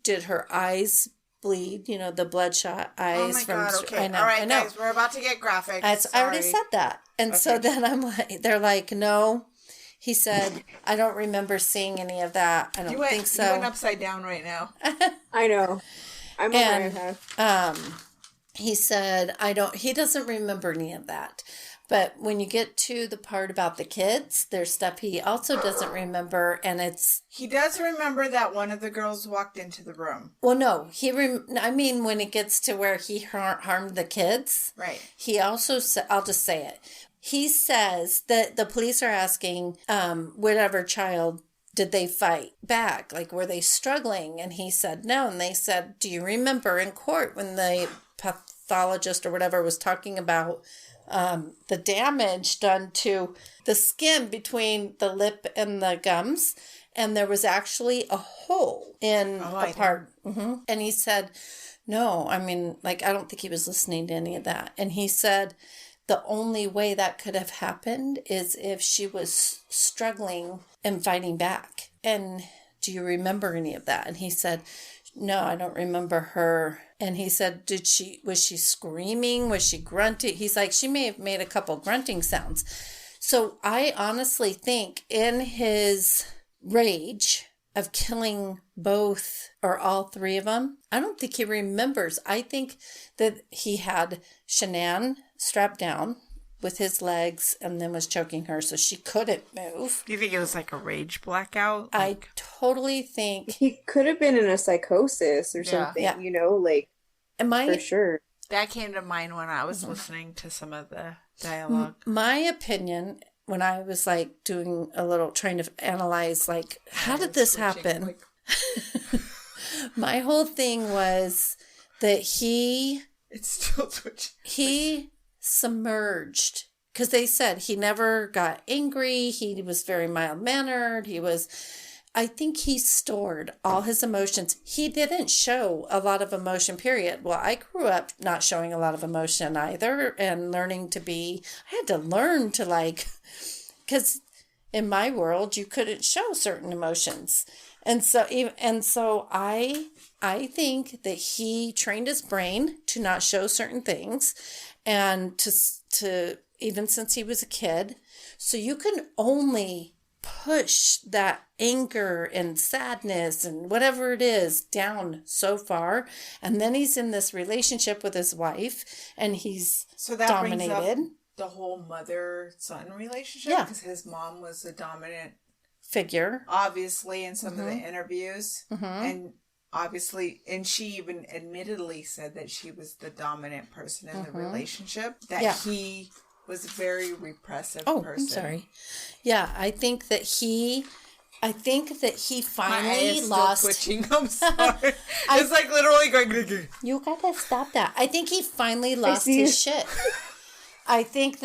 did her eyes bleed, the bloodshot eyes. Oh my God, okay. I know, all right, I know. guys, we're about to get graphic. I already said that. And so then they're like, no. He said, I don't remember seeing any of that. I don't think so. You went upside down right now. I know. I'm over my he said, he doesn't remember any of that. But when you get to the part about the kids, there's stuff he also doesn't remember, and He does remember that one of the girls walked into the room. Well, no. When it gets to where he harmed the kids. Right. He also said, I'll just say it. He says that the police are asking whatever child did they fight back? Like, were they struggling? And he said no. And they said, do you remember in court when the pathologist or whatever was talking about the damage done to the skin between the lip and the gums? And there was actually a hole in a part. Mm-hmm. And he said, no, I don't think he was listening to any of that. And he said, the only way that could have happened is if she was struggling and fighting back. And do you remember any of that? And he said, no, I don't remember her. And he said, was she screaming? Was she grunting? He's like, she may have made a couple grunting sounds. So I honestly think in his rage of killing both or all three of them, I don't think he remembers. I think that he had Shanann strapped down with his legs and then was choking her so she couldn't move. Do you think it was like a rage blackout? I totally think he could have been in a psychosis or something, for sure. That came to mind when I was listening to some of the dialogue. My opinion, when I was doing a little, trying to analyze, how did this happen? My whole thing was that it's still twitching. He submerged, because they said he never got angry. He was very mild-mannered. I think he stored all his emotions. He didn't show a lot of emotion, period. Well, I grew up not showing a lot of emotion either, and I had to learn to because in my world, you couldn't show certain emotions. And so I think that he trained his brain to not show certain things, and to even since he was a kid. So you can only push that anger and sadness and whatever it is down so far. And then he's in this relationship with his wife, and he's dominated. Brings up the whole mother-son relationship, because his mom was a dominant figure, obviously, in some of the interviews. And obviously, and she even admittedly said that she was the dominant person in the relationship, that he was a very repressive person. I'm sorry. Yeah, I think that he finally lost. Twitching. I'm sorry. It's literally going. You gotta stop that. I think he finally lost his shit. I think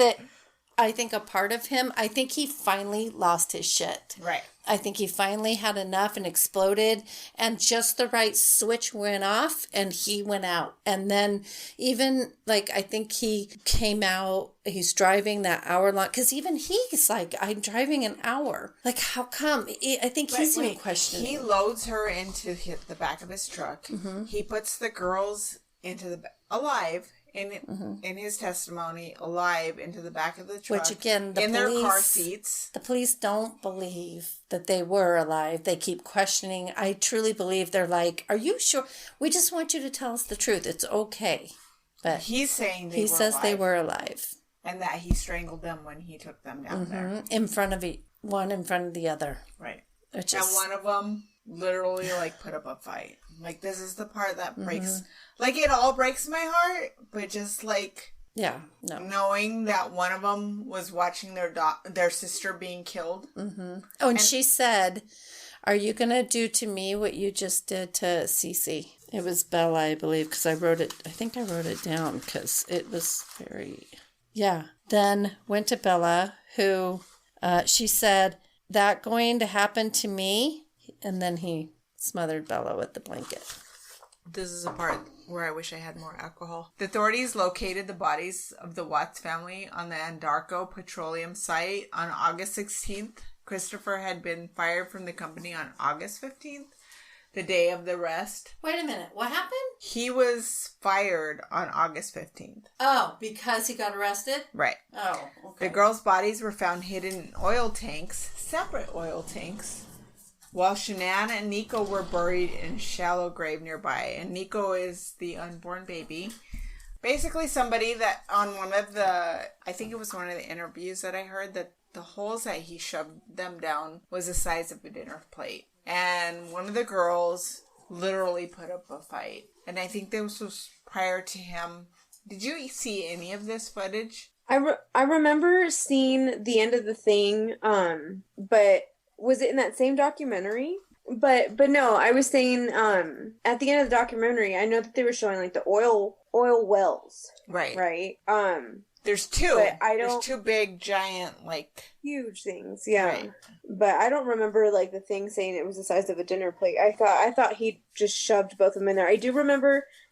a part of him, I think he finally lost his shit. Right. I think he finally had enough and exploded, and just the right switch went off and he went out. And then even I think he came out, he's driving that hour long, because even he's like, I'm driving an hour. How come? I think he's even questioning. He loads her into the back of his truck. He puts the girls into alive. In his testimony, alive into the back of the truck. Which again, their car seats. The police don't believe that they were alive. They keep questioning. I truly believe they're like, "Are you sure? We just want you to tell us the truth. It's okay." But he's saying he says alive. They were alive, and that he strangled them when he took them down there in front of one in front of the other. Right. And one of them literally put up a fight. This is the part that breaks. It all breaks my heart, but just knowing that one of them was watching their sister being killed. Oh, and she said, "Are you gonna do to me what you just did to Cece?" It was Bella, I believe, because I wrote it. I think I wrote it down because it was very. Yeah. Then went to Bella, who she said, "That going to happen to me?" And then he smothered Bella with the blanket. This is a part where I wish I had more alcohol. The authorities located the bodies of the Watts family on the Anadarko petroleum site on August 16th. Christopher had been fired from the company on August 15th. the day of the arrest. Wait a minute. What happened? He was fired on August 15th. Oh, because he got arrested? Right. Oh, okay. The girls' bodies were found hidden in oil tanks, separate oil tanks, while Shanann and Nico were buried in a shallow grave nearby. And Nico is the unborn baby. Basically somebody that on one of the, I think it was one of the interviews that I heard, that the holes that he shoved them down was the size of a dinner plate. And one of the girls literally put up a fight. And I think this was prior to him. Did you see any of this footage? I remember seeing the end of the thing, but was it in that same documentary? But no, I was saying at the end of the documentary, I know that they were showing like the oil wells. Right. There's two. But There's two big, giant, like... huge things, yeah. Right. But I don't remember, like, the thing saying it was the size of a dinner plate. I thought he just shoved both of them in there. I do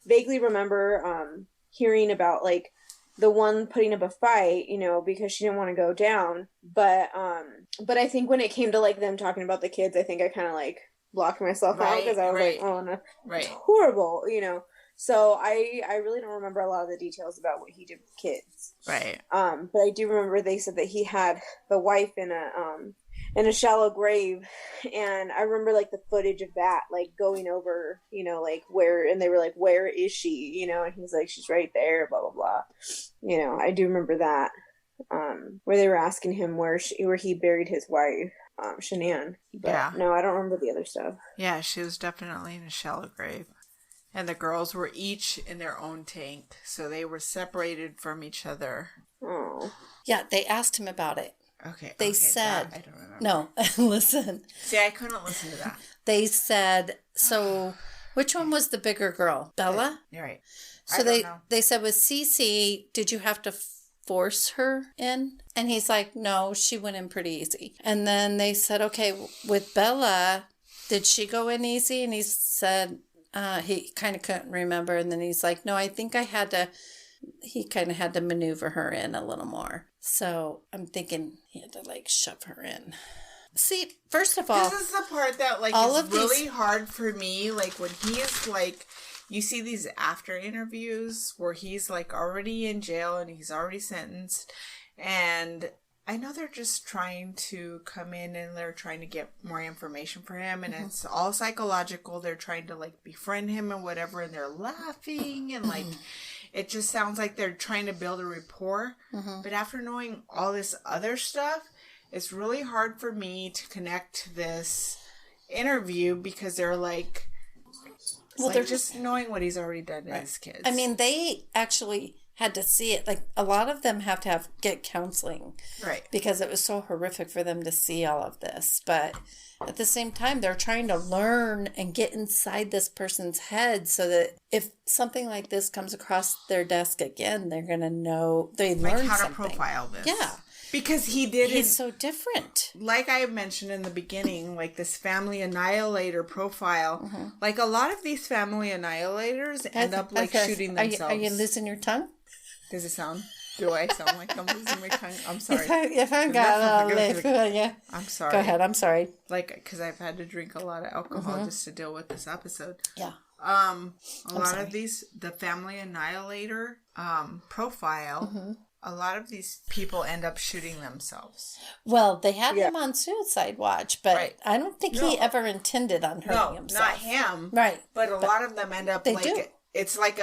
vaguely remember hearing about, like, the one putting up a fight, you know, because she didn't want to go down. But I think when it came to, like, them talking about the kids, I think I kind of, like, blocked myself out because I was like, oh, no. It's horrible, you know. So I really don't remember a lot of the details about what he did with kids. Right. But I do remember they said that he had the wife in a shallow grave, and I remember like the footage of that, like going over, you know, like where, and they were like, where is she? You know, and he's like, she's right there, blah blah blah. You know, I do remember that. Where they were asking him where he buried his wife, Shanann. But yeah. No, I don't remember the other stuff. Yeah, she was definitely in a shallow grave. And the girls were each in their own tank, so they were separated from each other. Oh. Yeah, they asked him about it. Okay. They said... I don't remember. No, listen. See, I couldn't listen to that. They said... So, which one was the bigger girl? Bella? You're right. So they said, with Cece, did you have to force her in? And he's like, no, she went in pretty easy. And then they said, okay, with Bella, did she go in easy? And he said... he kind of couldn't remember, and then he's like, no, I think he kind of had to maneuver her in a little more. So I'm thinking he had to like shove her in. See, first of all, this is the part that like is really hard for me. Like when he's like, you see these after interviews where he's like already in jail and he's already sentenced, and I know they're just trying to come in and they're trying to get more information for him, and it's all psychological. They're trying to like befriend him and whatever, and they're laughing and like it just sounds like they're trying to build a rapport. But after knowing all this other stuff, it's really hard for me to connect this interview because they're like, they're just knowing what he's already done to his kids. I mean, they actually had to see it. Like a lot of them have to get counseling, right? Because it was so horrific for them to see all of this. But at the same time, they're trying to learn and get inside this person's head so that if something like this comes across their desk again, they're gonna know they like learn how something. To profile this. Yeah, because he's so different. Like I mentioned in the beginning, like this family annihilator profile. Like a lot of these family annihilators end up like shooting themselves. Are you losing your tongue? Does it sound? Do I sound like I'm losing my tongue? I'm sorry. If I got a lip, yeah. I'm sorry. Go ahead. I'm sorry. Like, because I've had to drink a lot of alcohol just to deal with this episode. Yeah. A lot of these, the family annihilator profile. A lot of these people end up shooting themselves. Well, they had him on suicide watch, but I don't think he ever intended on hurting himself. Not him. Right. But a lot of them end up like do. It's like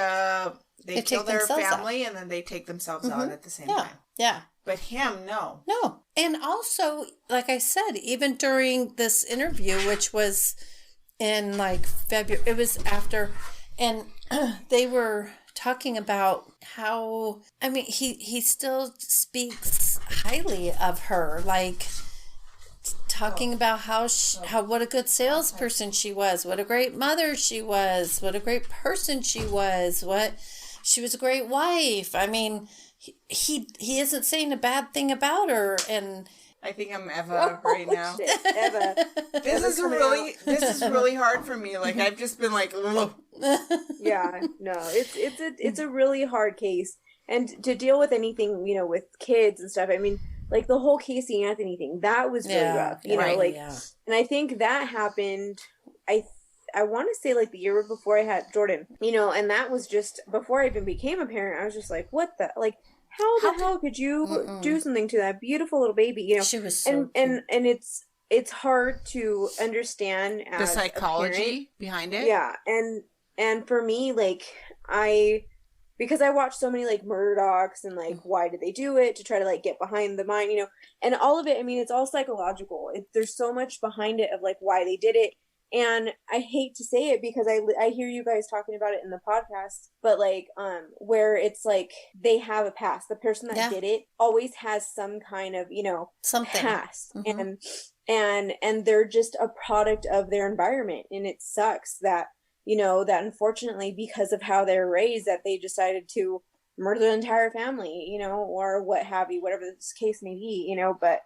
they kill their family and then they take themselves out at the same time. Yeah. But him, no. No. And also, like I said, even during this interview, which was in like February, it was after, and they were talking about how, I mean, he still speaks highly of her, like talking about how what a good salesperson she was, what a great mother she was, what a great person she was, she was a great wife. I mean, he isn't saying a bad thing about her, and I think I'm Eva right now. Eva. This is really hard for me. Like I've just been like, ugh. Yeah, no, it's a really hard case, and to deal with anything, you know, with kids and stuff. I mean, like the whole Casey Anthony thing, that was really rough. You know, like, and I think that happened. I want to say like the year before I had Jordan, you know, and that was just before I even became a parent. I was just like, what the, like, how the hell could you do something to that beautiful little baby? You know, she was so and it's hard to understand as the psychology behind it. Yeah, and for me, like, because I watch so many like murder docs and like why did they do it, to try to like get behind the mind, you know, and all of it. I mean, it's all psychological. There's so much behind it of like why they did it. And I hate to say it because I hear you guys talking about it in the podcast, but like, where it's like they have a past. The person that did it always has some kind of, you know, something past, and they're just a product of their environment. And it sucks that, you know, that unfortunately because of how they're raised, that they decided to murder the entire family, you know, or what have you, whatever this case may be, you know, but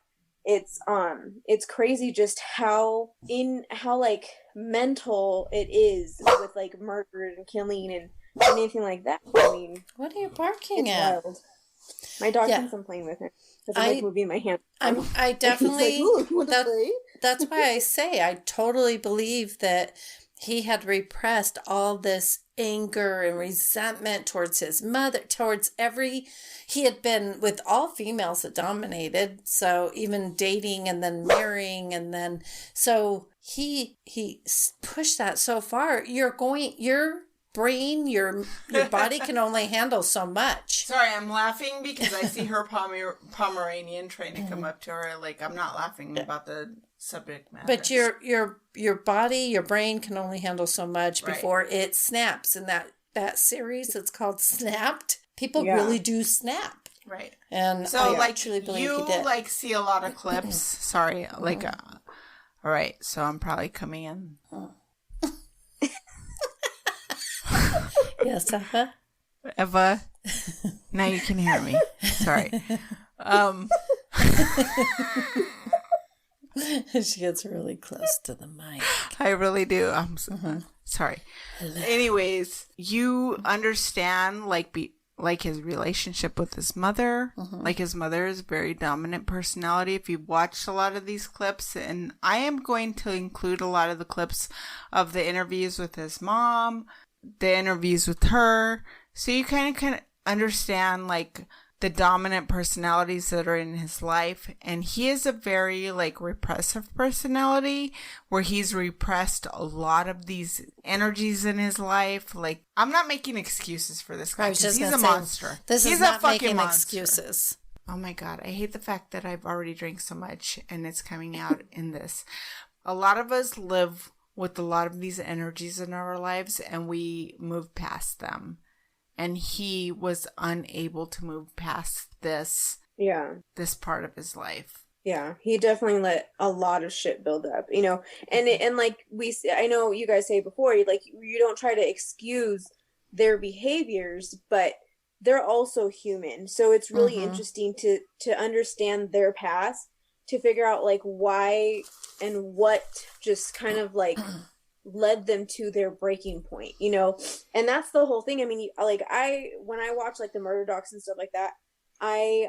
it's crazy just how like mental it is with like murder and killing and anything like that. I mean, what are you barking at? Wild. My dog thinks I'm playing with her because I'm like moving my hand. I definitely. Like, that's why I say I totally believe that he had repressed all this anger and resentment towards his mother, he had been with all females that dominated. So even dating and then marrying, and then, so he pushed that so far. Your brain, your body can only handle so much. Sorry, I'm laughing because I see her Pomeranian trying to come up to her. Like, I'm not laughing about the subject matter. But your body, your brain can only handle so much before it snaps. And that series, it's called Snapped. People really do snap. Right. And so, I like, actually believe you he did. like see a lot of clips. Sorry, like, all right. So I'm probably coming in. Yes, Eva. Now you can hear me. Sorry. She gets really close to the mic. I really do. I'm sorry. Hello. Anyways, you understand like his relationship with his mother. Like, his mother is a very dominant personality. If you've watched a lot of these clips, and I am going to include a lot of the clips of the interviews with his mom, the interviews with her, so you kind of understand like the dominant personalities that are in his life. And he is a very like repressive personality, where he's repressed a lot of these energies in his life. Like, I'm not making excuses for this guy because he's a monster. He's a fucking making monster. excuses. Oh my God, I hate the fact that I've already drank so much and it's coming out in this. A lot of us live with a lot of these energies in our lives, and we move past them. And he was unable to move past this part of his life. Yeah, he definitely let a lot of shit build up, you know. And like I know you guys say before, like, you don't try to excuse their behaviors, but they're also human. So it's really interesting to understand their past, to figure out like why and what just kind of like led them to their breaking point, you know. And that's the whole thing. I mean, like, when I watch like the murder docs and stuff like that, I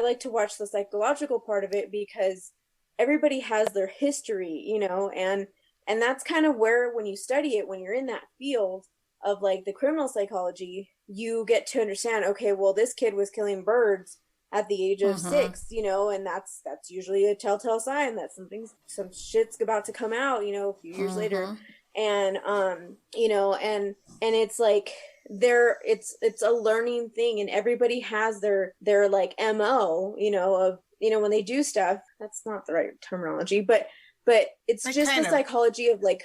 like to watch the psychological part of it, because everybody has their history, you know, and that's kind of where, when you study it, when you're in that field of like the criminal psychology, you get to understand, okay, well, this kid was killing birds at the age of 6, you know, and that's usually a telltale sign that some shit's about to come out, you know, a few years later. And you know, and it's like it's a learning thing, and everybody has their like MO, you know, of, you know, when they do stuff. That's not the right terminology, but it's like just the psychology of like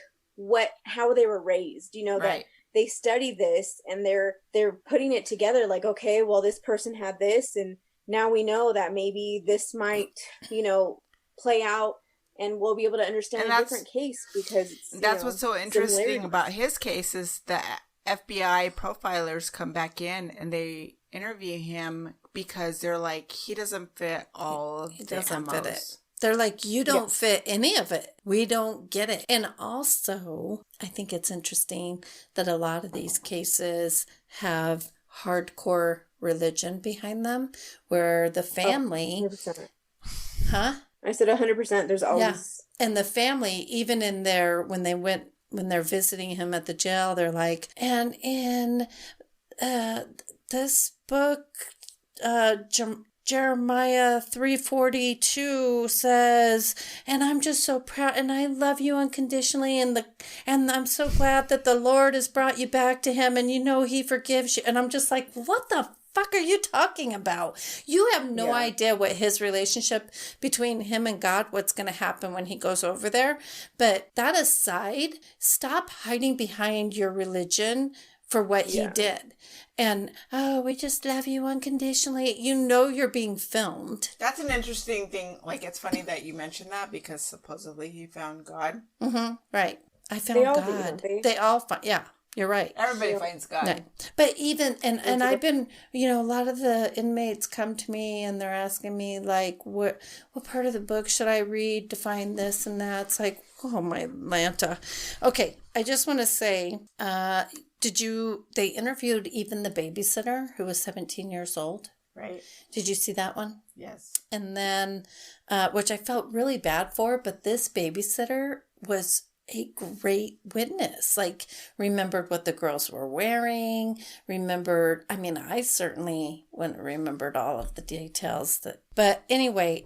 how they were raised, you know, that they study this and they're putting it together like, okay, well, this person had this, and now we know that maybe this might, you know, play out, and we'll be able to understand a different case, because that's what's so interesting about his case is the FBI profilers come back in and they interview him, because they're like, he doesn't fit all of the fit it. They're like, you don't fit any of it. We don't get it. And also, I think it's interesting that a lot of these cases have hardcore religion behind them, where the family... 100%. Huh? I said 100%. There's always... Yeah. And the family, even in when they went when they're visiting him at the jail, they're like, and in this book, Jeremiah 3:42 says, and I'm just so proud, and I love you unconditionally, and I'm so glad that the Lord has brought you back to him, and he forgives you. And I'm just like, what the fuck are you talking about? You have no idea what his relationship between him and God, what's going to happen when he goes over there. But that aside, stop hiding behind your religion for what he did. And, we just love you unconditionally. You're being filmed. That's an interesting thing. Like, it's funny that you mentioned that because supposedly he found God. Mm-hmm. Right. I found God. They all find, you're right. Everybody finds God. Right. But even, and I've been, a lot of the inmates come to me and they're asking me, like, what part of the book should I read to find this and that? It's like, oh, my Lanta. Okay. I just want to say, they interviewed even the babysitter who was 17 years old. Right. Did you see that one? Yes. And then, which I felt really bad for, but this babysitter was a great witness. Like, remembered what the girls were wearing, I certainly wouldn't have remembered all of the details but anyway,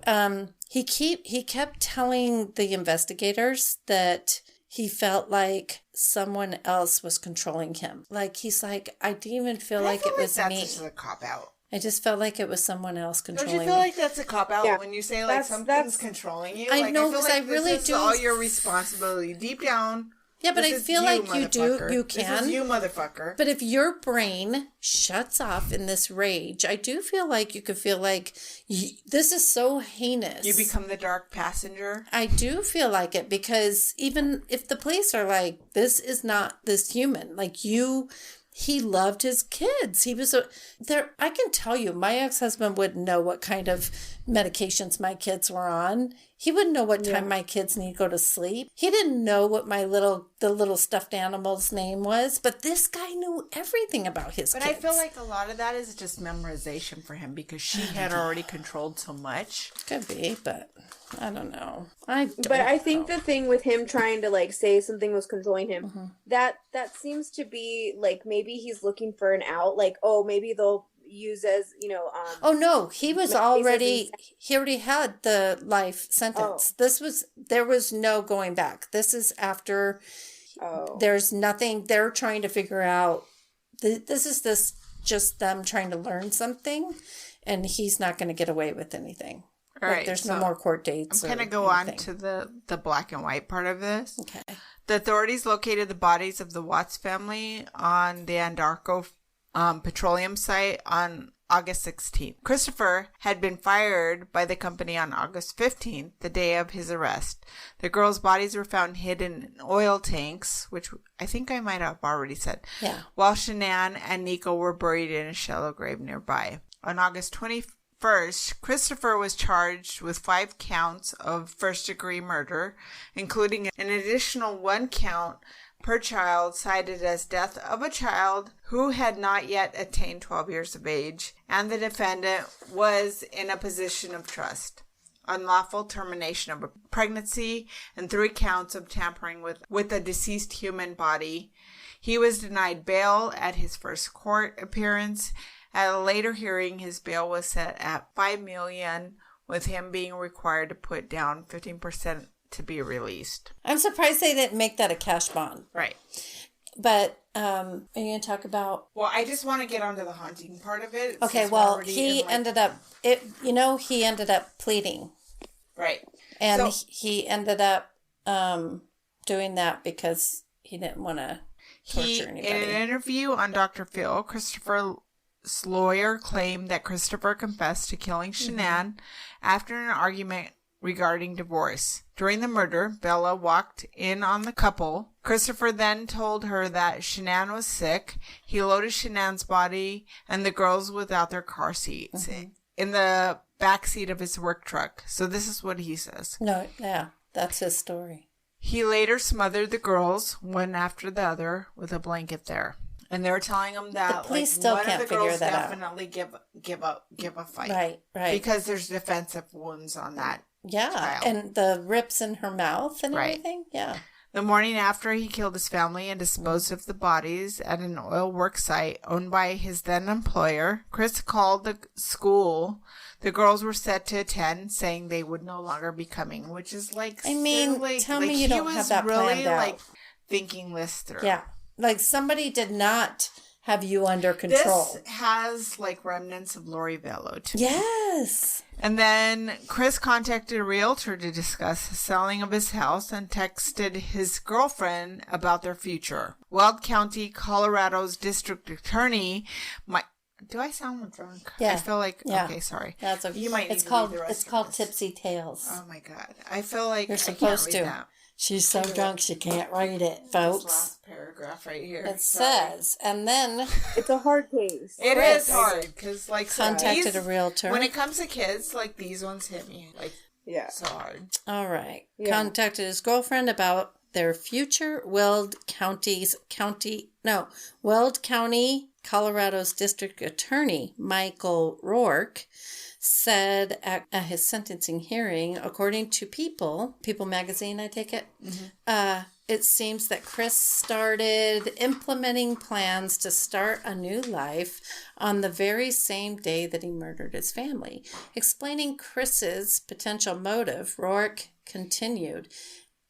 he kept telling the investigators that he felt like someone else was controlling him. Like, he's like, I didn't even feel like it was me. That's just a cop-out. I just felt like it was someone else controlling me. Don't you feel like that's a cop-out when you say, like, something's controlling you? I know, because I really do. All your responsibility. Deep down. Yeah, but I feel like you can. This is you, motherfucker. But if your brain shuts off in this rage, I do feel like you could feel like this is so heinous. You become the dark passenger. I do feel like it, because even if the police are like, this is not this human, like he loved his kids. He was I can tell you, my ex-husband wouldn't know what kind of medications my kids were on. He wouldn't know what time my kids need to go to sleep. He didn't know what the little stuffed animal's name was, but this guy knew everything about his kids. But I feel like a lot of that is just memorization for him because she had already controlled so much. Could be, but I don't know. I think the thing with him trying to, like, say something was controlling him, that seems to be, like, maybe he's looking for an out. Like, oh, maybe they'll use as, oh, no. He already had the life sentence. There was no going back. This is after. There's nothing. They're trying to figure out. This is just them trying to learn something, and he's not going to get away with anything. All right, there's no more court dates. I'm going to go on to the black and white part of this. Okay. The authorities located the bodies of the Watts family on the Anadarko petroleum site on August 16th. Christopher had been fired by the company on August 15th, the day of his arrest. The girls' bodies were found hidden in oil tanks, which I think I might have already said, while Shanann and Nico were buried in a shallow grave nearby. On August 21st, Christopher was charged with 5 counts of first-degree murder, including an additional 1 count per child cited as death of a child who had not yet attained 12 years of age, and the defendant was in a position of trust. Unlawful termination of a pregnancy, and 3 counts of tampering with a deceased human body. He was denied bail at his first court appearance. At a later hearing, his bail was set at $5 million, with him being required to put down 15% to be released. I'm surprised they didn't make that a cash bond. Right. But are you going to talk about... Well, I just want to get onto the haunting part of it. Okay, well, he ended up pleading. Right. And he ended up doing that because he didn't want to torture anybody. In an interview on Dr. Phil, Christopher's lawyer claimed that Christopher confessed to killing Shanann after an argument regarding divorce. During the murder, Bella walked in on the couple. Christopher then told her that Shanann was sick. He loaded Shanann's body and the girls without their car seats in the back seat of his work truck. So this is what he says. No, yeah, that's his story. He later smothered the girls, one after the other, with a blanket there. And they were telling him that the police still can't figure that out. Definitely give a fight. Right. Because there's defensive wounds on that. Yeah, child. and the rips in her mouth and everything. Yeah. The morning after he killed his family and disposed of the bodies at an oil work site owned by his then employer, Chris called the school the girls were set to attend, saying they would no longer be coming, which is like, I mean, tell me you don't have that really planned out. like thinking this through. Yeah, like somebody did not have you under control. This has like remnants of Lori Vallow to me. Yes. And then Chris contacted a realtor to discuss the selling of his house and texted his girlfriend about their future. Weld County, Colorado's district attorney, do I sound drunk? Yeah. I feel like, yeah. Okay, sorry. That's okay. You might it's need called to read the rest It's called of this. Tipsy Tales. Oh my God. I feel like You're supposed to. That. She's so drunk she can't read it, This folks. last paragraph right here. It says, and then It's a hard case. It is hard because like contacted a realtor. When it comes to kids, like these ones hit me like so hard. All right. Yeah. Contacted his girlfriend about their future. Weld County, Colorado's district attorney, Michael Rourke, said at his sentencing hearing, according to People magazine, I take it, it seems that Chris started implementing plans to start a new life on the very same day that he murdered his family. Explaining Chris's potential motive, Rourke continued,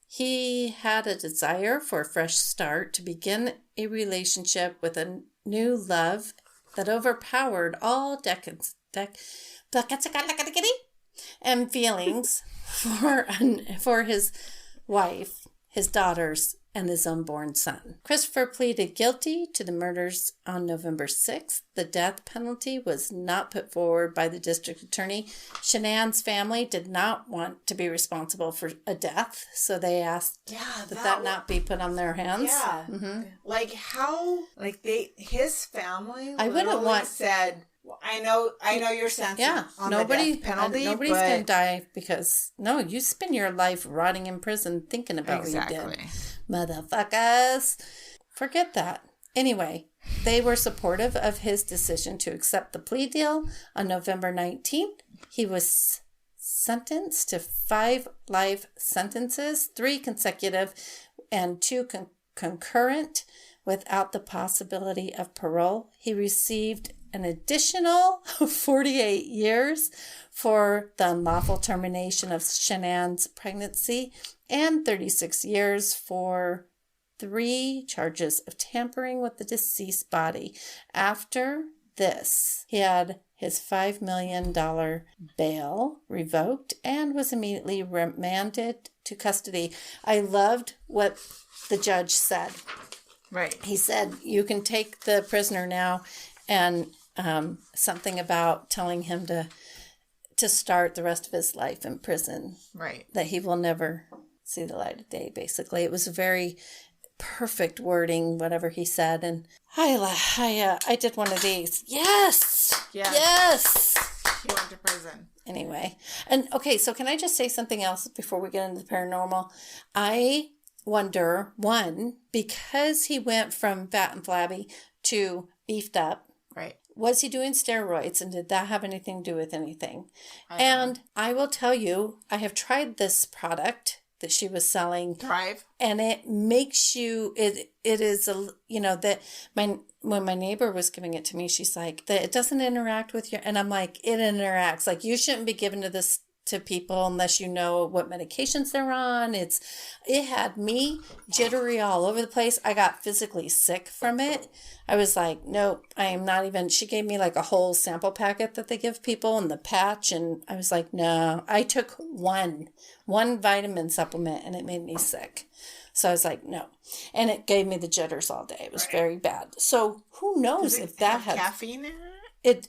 he had a desire for a fresh start, to begin a relationship with a new love that overpowered all decades and feelings for his wife, his daughters, and his unborn son. Christopher pleaded guilty to the murders on November 6th. The death penalty was not put forward by the district attorney. Shanann's family did not want to be responsible for a death, so they asked that not be put on their hands. Yeah. Mm-hmm. Like how, like his family I wouldn't want said, I know your sense on the death penalty, nobody's going to die because, no, you spend your life rotting in prison thinking about what you did. Motherfuckers. Forget that. Anyway, they were supportive of his decision to accept the plea deal. On November 19th, he was sentenced to 5 life sentences, 3 consecutive and 2 concurrent, without the possibility of parole. He received an additional 48 years for the unlawful termination of Shanann's pregnancy and 36 years for 3 charges of tampering with the deceased body. After this, he had his $5 million bail revoked and was immediately remanded to custody. I loved what the judge said. Right. He said, you can take the prisoner now, and something about telling him to start the rest of his life in prison. Right. That he will never see the light of day, basically. It was a very perfect wording, whatever he said. And I did one of these. Yes! Yeah. Yes! He went to prison. Anyway. And, okay, so can I just say something else before we get into the paranormal? I wonder, one, because he went from fat and flabby to beefed up. Right. Was he doing steroids, and did that have anything to do with anything? I will tell you, I have tried this product that she was selling. Thrive. And it makes you, it is, that when my neighbor was giving it to me, she's like, that it doesn't interact with your, and I'm like, it interacts. Like, you shouldn't be giving to people unless you know what medications they're on. It had me jittery all over the place. I got physically sick from it. I was like, nope, I am not even, she gave me like a whole sample packet that they give people and the patch. And I was like, no, I took one vitamin supplement and it made me sick. So I was like, no. And it gave me the jitters all day. It was very bad. So who knows if that has caffeine in it?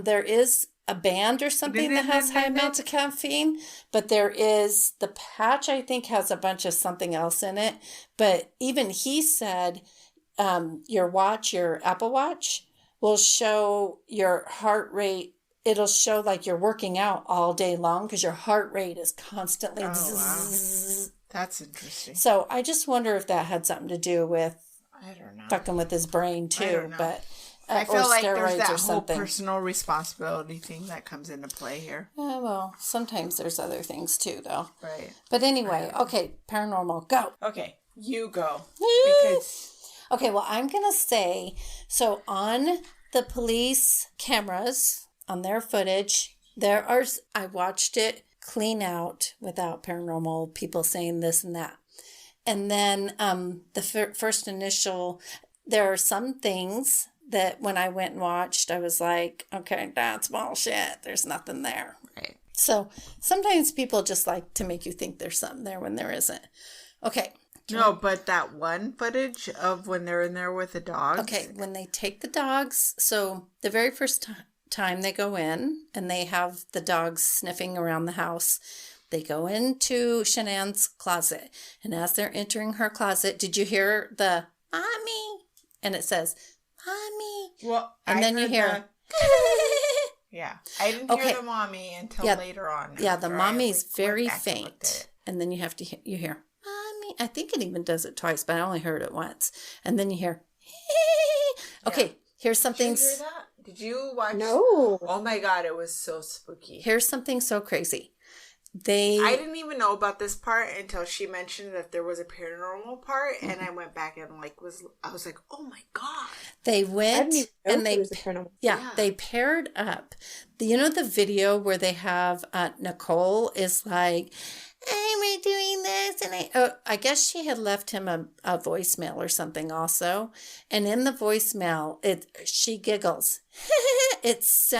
There is a band or something that has high amounts of caffeine, but there is the patch, I think, has a bunch of something else in it. But even he said, your Apple Watch will show your heart rate. It'll show like you're working out all day long because your heart rate is constantly. Wow. That's interesting. So I just wonder if that had something to do with, I don't know, fucking with his brain too. But I feel or like there's steroids that or whole something. personal responsibility thing that comes into play here. Yeah, well, sometimes there's other things too, though. Right. But anyway, okay, paranormal, go. Okay, you go. Okay, well, I'm going to say, so on the police cameras, on their footage, I watched it clean out without paranormal people saying this and that. And then the first initial, there are some things that when I went and watched, I was like, okay, that's bullshit. There's nothing there. Right. So sometimes people just like to make you think there's something there when there isn't. Okay. No, but that one footage of when they're in there with the dogs. Okay, when they take the dogs, so the very first time they go in and they have the dogs sniffing around the house, they go into Shanann's closet. And as they're entering her closet, did you hear the mommy? And it says, mommy. Well, and then you hear, yeah. I didn't hear the mommy until later on. Yeah, the mommy's very faint. And then you hear, mommy. I think it even does it twice, but I only heard it once. And then you hear, okay, here's something. Did you hear that? Did you watch? No. Oh my God, it was so spooky. Here's something so crazy. I didn't even know about this part until she mentioned that there was a paranormal part, and I went back and I was like, oh my God. They went and they paired up. You know the video where they have Nicole is like, I'm doing this, and I guess she had left him a voicemail or something also, and in the voicemail she giggles. It's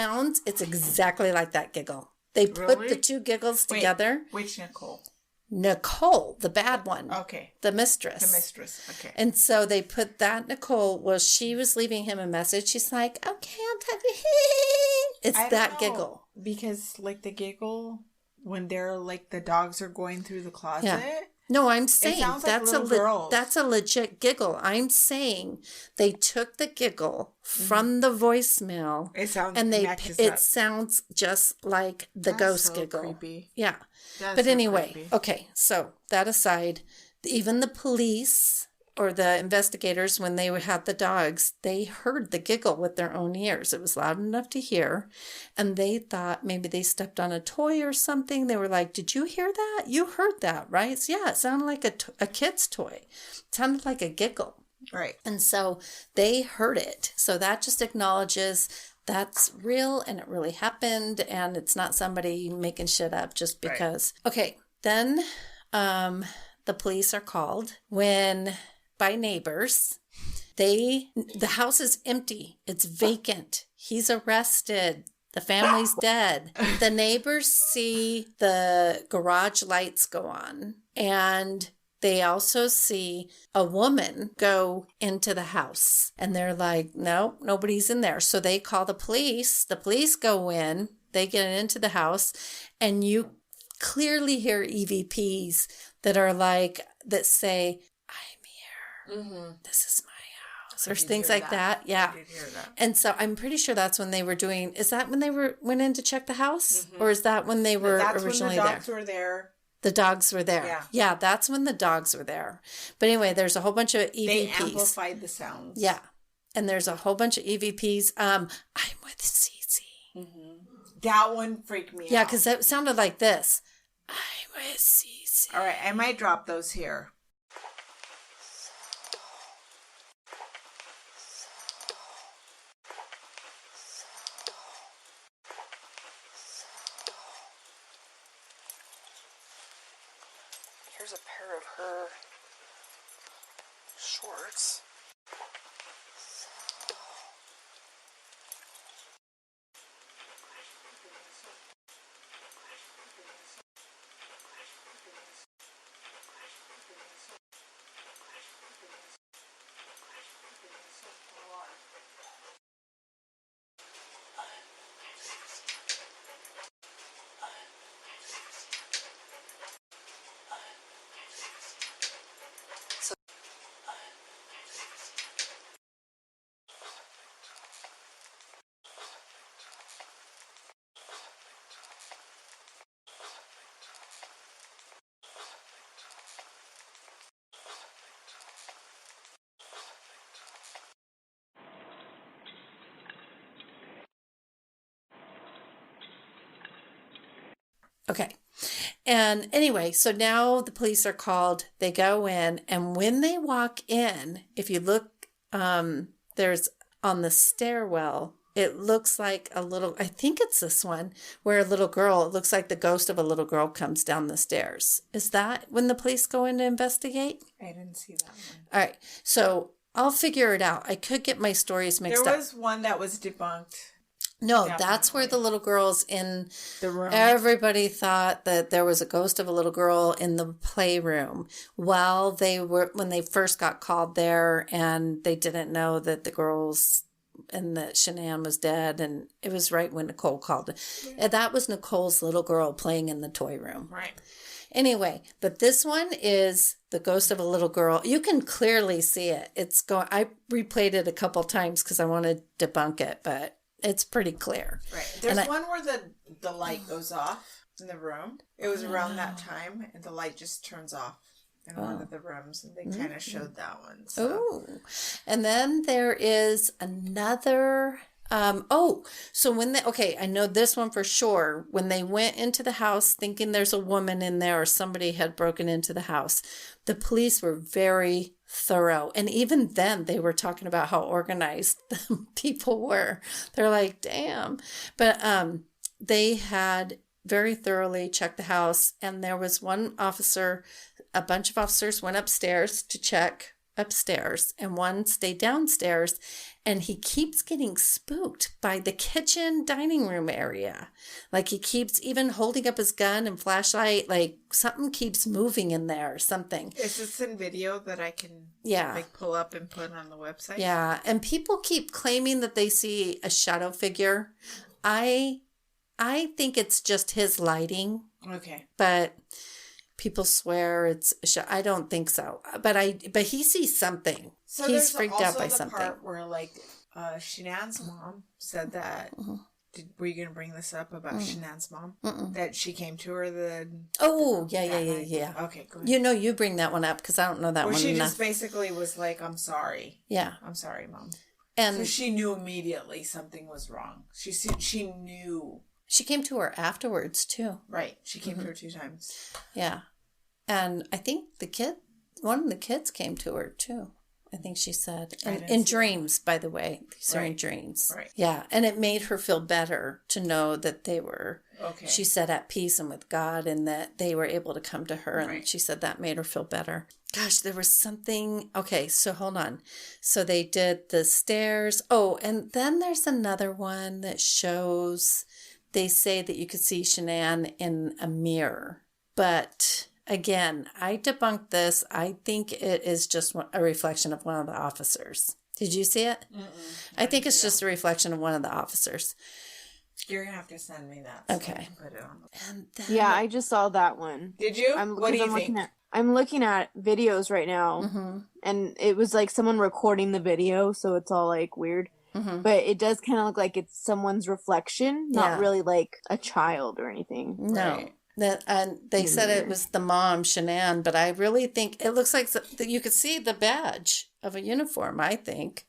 exactly like that giggle. They put the two giggles together. Which Nicole? Nicole, the bad one. Okay. The mistress. The mistress, okay. And so they put that Nicole, well, she was leaving him a message. She's like, okay, I'll talk to you. It's that giggle. Because, like, the giggle, when they're, like, the dogs are going through the closet. Yeah. No, I'm saying that's a legit giggle. I'm saying they took the giggle from the voicemail. It sounds just like the ghost giggle. Creepy. Yeah. But anyway, creepy. Okay, so that aside, even the police or the investigators, when they had the dogs, they heard the giggle with their own ears. It was loud enough to hear. And they thought maybe they stepped on a toy or something. They were like, did you hear that? You heard that, right? So yeah, it sounded like a kid's toy. It sounded like a giggle. Right. And so they heard it. So that just acknowledges that's real and it really happened. And it's not somebody making shit up just because. Right. Okay, then the police are called by neighbors. The house is empty. It's vacant. He's arrested. The family's dead. The neighbors see the garage lights go on, and they also see a woman go into the house, and they're like, no, nobody's in there. So they call the police. The police go in. They get into the house, and you clearly hear EVPs that say, mm-hmm. This is my house, or things like that. Yeah. I did hear that. And so I'm pretty sure that's when they were doing. Is that when they went in to check the house, or is that when they were originally there? That's when the dogs were there. The dogs were there. Yeah. Yeah, that's when the dogs were there. But anyway, there's a whole bunch of EVPs. They amplified the sounds. Yeah, and there's a whole bunch of EVPs. I'm with Cece. Mm-hmm. That one freaked me out. Yeah, because that sounded like this. I'm with Cece. All right, I might drop those here. Here's a pair of her shorts. Okay. And anyway, so now the police are called. They go in, and when they walk in, if you look, there's on the stairwell, it looks like a little, I think it's this one, where a little girl, it looks like the ghost of a little girl comes down the stairs. Is that when the police go in to investigate? I didn't see that one. All right. So I'll figure it out. I could get my stories mixed up. There was one that was debunked. No, that's where the little girl's in the room. Everybody thought that there was a ghost of a little girl in the playroom when they first got called there, and they didn't know that the girls and that Shanann was dead, and it was right when Nicole called. And that was Nicole's little girl playing in the toy room. Right. Anyway, but this one is the ghost of a little girl. You can clearly see it. I replayed it a couple times because I wanted to debunk it, but it's pretty clear. Right. There's one where the light goes off in the room. It was around that time, and the light just turns off in one of the rooms, and they kind of showed that one. So. Oh, and then there is another. So I know this one for sure. When they went into the house thinking there's a woman in there or somebody had broken into the house, the police were very thorough. And even then they were talking about how organized the people were. They're like, damn. But they had very thoroughly checked the house. And there was one officer, a bunch of officers went upstairs to check upstairs, and one stayed downstairs, and he keeps getting spooked by the kitchen dining room area. Like he keeps even holding up his gun and flashlight, like something keeps moving in there or something. Is this in video that I can pull up and put on the website? Yeah, and people keep claiming that they see a shadow figure. I think it's just his lighting. Okay. But people swear it's I don't think so. But he sees something. So he's freaked out by something. Part where Shanann's mom said that. Were you gonna bring this up about Shanann's mom? That she came to her yeah. Okay, go ahead. You bring that one up because I don't know that one. She just basically was like, "I'm sorry." Yeah, I'm sorry, Mom. And so she knew immediately something was wrong. She knew. She came to her afterwards too. Right, she came to her 2 times. Yeah, and I think one of the kids came to her too. I think she said in dreams, by the way. These are in dreams. Right. Yeah. And it made her feel better to know that they were, she said, at peace and with God, and that they were able to come to her. And she said that made her feel better. Gosh, there was something. Okay, so hold on. So they did the stairs. Oh, and then there's another one that shows, they say that you could see Shanann in a mirror. But again, I debunked this. I think it is just a reflection of one of the officers. Did you see it? I think it's just a reflection of one of the officers. You're going to have to send me that. So okay. I can put it on. And then, I just saw that one. Did you? What do you think? I'm looking at videos right now, and it was like someone recording the video, so it's all like weird. But it does kind of look like it's someone's reflection, not really like a child or anything. No. Right. And they said it was the mom, Shanann, but I really think it looks like that you could see the badge of a uniform, I think.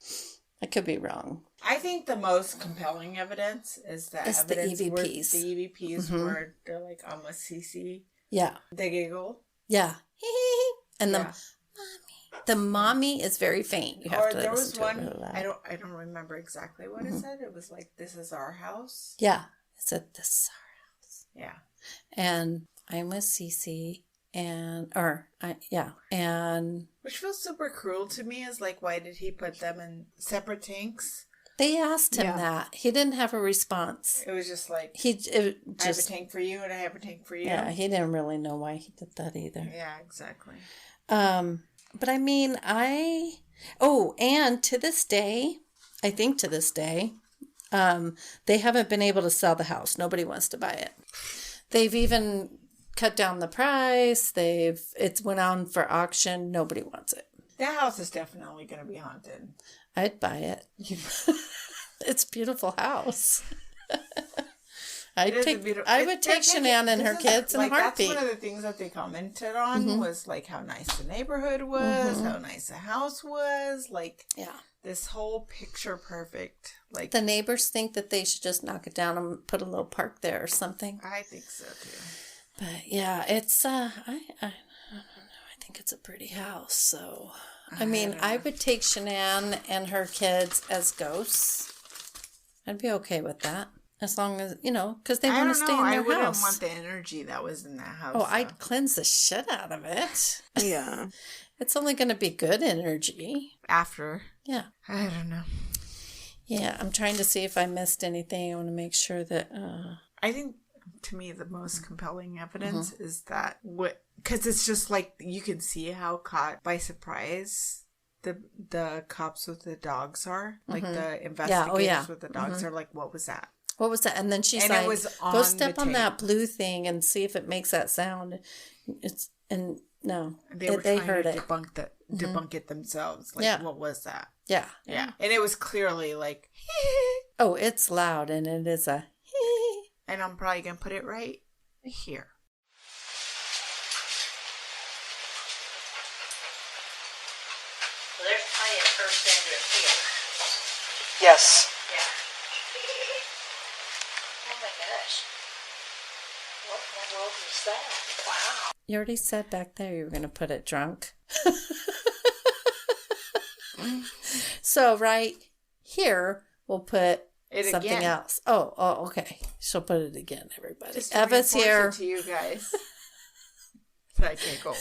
I could be wrong. I think the most compelling evidence is the EVPs. The EVPs where they're like Alma CC. Yeah. They giggle. Yeah. And the mommy is very faint. You have to listen to it. I don't remember exactly what it said. It was like, "This is our house." Yeah. It said, "This is our house." Yeah. And I'm with Cece, and which feels super cruel to me is like, why did he put them in separate tanks? They asked him that. He didn't have a response. It was just like, I have a tank for you and I have a tank for you. Yeah, he didn't really know why he did that either. Yeah, exactly. But I mean, and to this day, I think to this day, they haven't been able to sell the house. Nobody wants to buy it. They've even cut down the price. It's went on for auction. Nobody wants it. That house is definitely going to be haunted. I'd buy it. It's a beautiful house. I would take Shanann and her kids in a heartbeat. That's one of the things that they commented on was like how nice the neighborhood was, how nice the house was, like this whole picture perfect. Like the neighbors think that they should just knock it down and put a little park there or something. I think so too. But yeah, it's I don't know. I think it's a pretty house. So I mean, I would take Shanann and her kids as ghosts. I'd be okay with that. As long as, because they want to stay in their house. I wouldn't want the energy that was in that house. Oh, I'd cleanse the shit out of it. Yeah. It's only going to be good energy. After. Yeah. I don't know. Yeah, I'm trying to see if I missed anything. I want to make sure that... I think, to me, the most compelling evidence is that... Because it's just like, you can see how caught by surprise the cops with the dogs are. Like, the investigators with the dogs are like, what was that? What was that? And then she's like, go step on that blue thing and see if it makes that sound. No, they were they trying heard to it. debunk it themselves. Like, what was that? Yeah. Yeah. And it was clearly like, oh, it's loud and it is a and I'm probably going to put it right here. Well, there's plenty of first enders here. Yes. Yeah. Oh my gosh. What in the world is that? Wow. You already said back there you were going to put it drunk. So right here, we'll put something else. Oh, okay. She'll put it again, everybody. Just Eva's here. To you guys. So I can't go.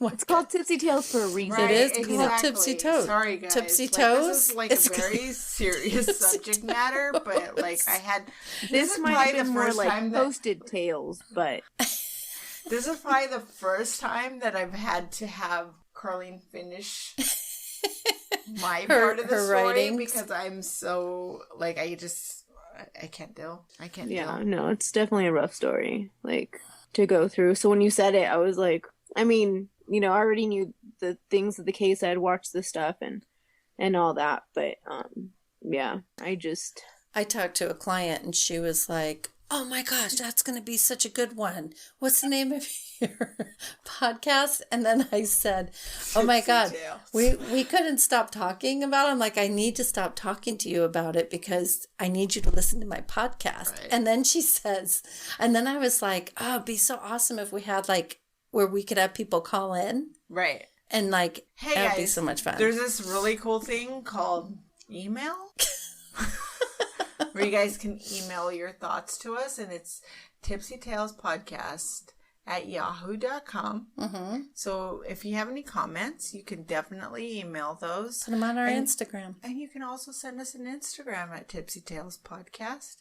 It's called Tipsy Tales for a reason. Right, it is called Tipsy Toes. Sorry, guys. Tipsy Like, Toes. This is like a very serious subject matter, but like I had... This might have been more like posted tales, but... This is probably the first time that I've had to have Carlene finish my part of the story writings. Because I'm so, like, I can't deal. Yeah, no, it's definitely a rough story, like, to go through. So when you said it, I was like, I mean, I already knew the things of the case. I had watched the stuff and all that, but, yeah, I talked to a client and she was like, oh my gosh, that's going to be such a good one. What's the name of your podcast? And then I said, oh my God, we couldn't stop talking about it. I'm like, I need to stop talking to you about it because I need you to listen to my podcast. Right. And then she says, and then I was like, oh, it'd be so awesome if we had like where we could have people call in. Right. And like, hey that'd guys, be so much fun. There's this really cool thing called email. Where you guys can email your thoughts to us, and it's tipsytalespodcast@yahoo.com. Mm-hmm. So if you have any comments, you can definitely email those. Put them on our Instagram. And you can also send us an Instagram at Tipsy Tales Podcast.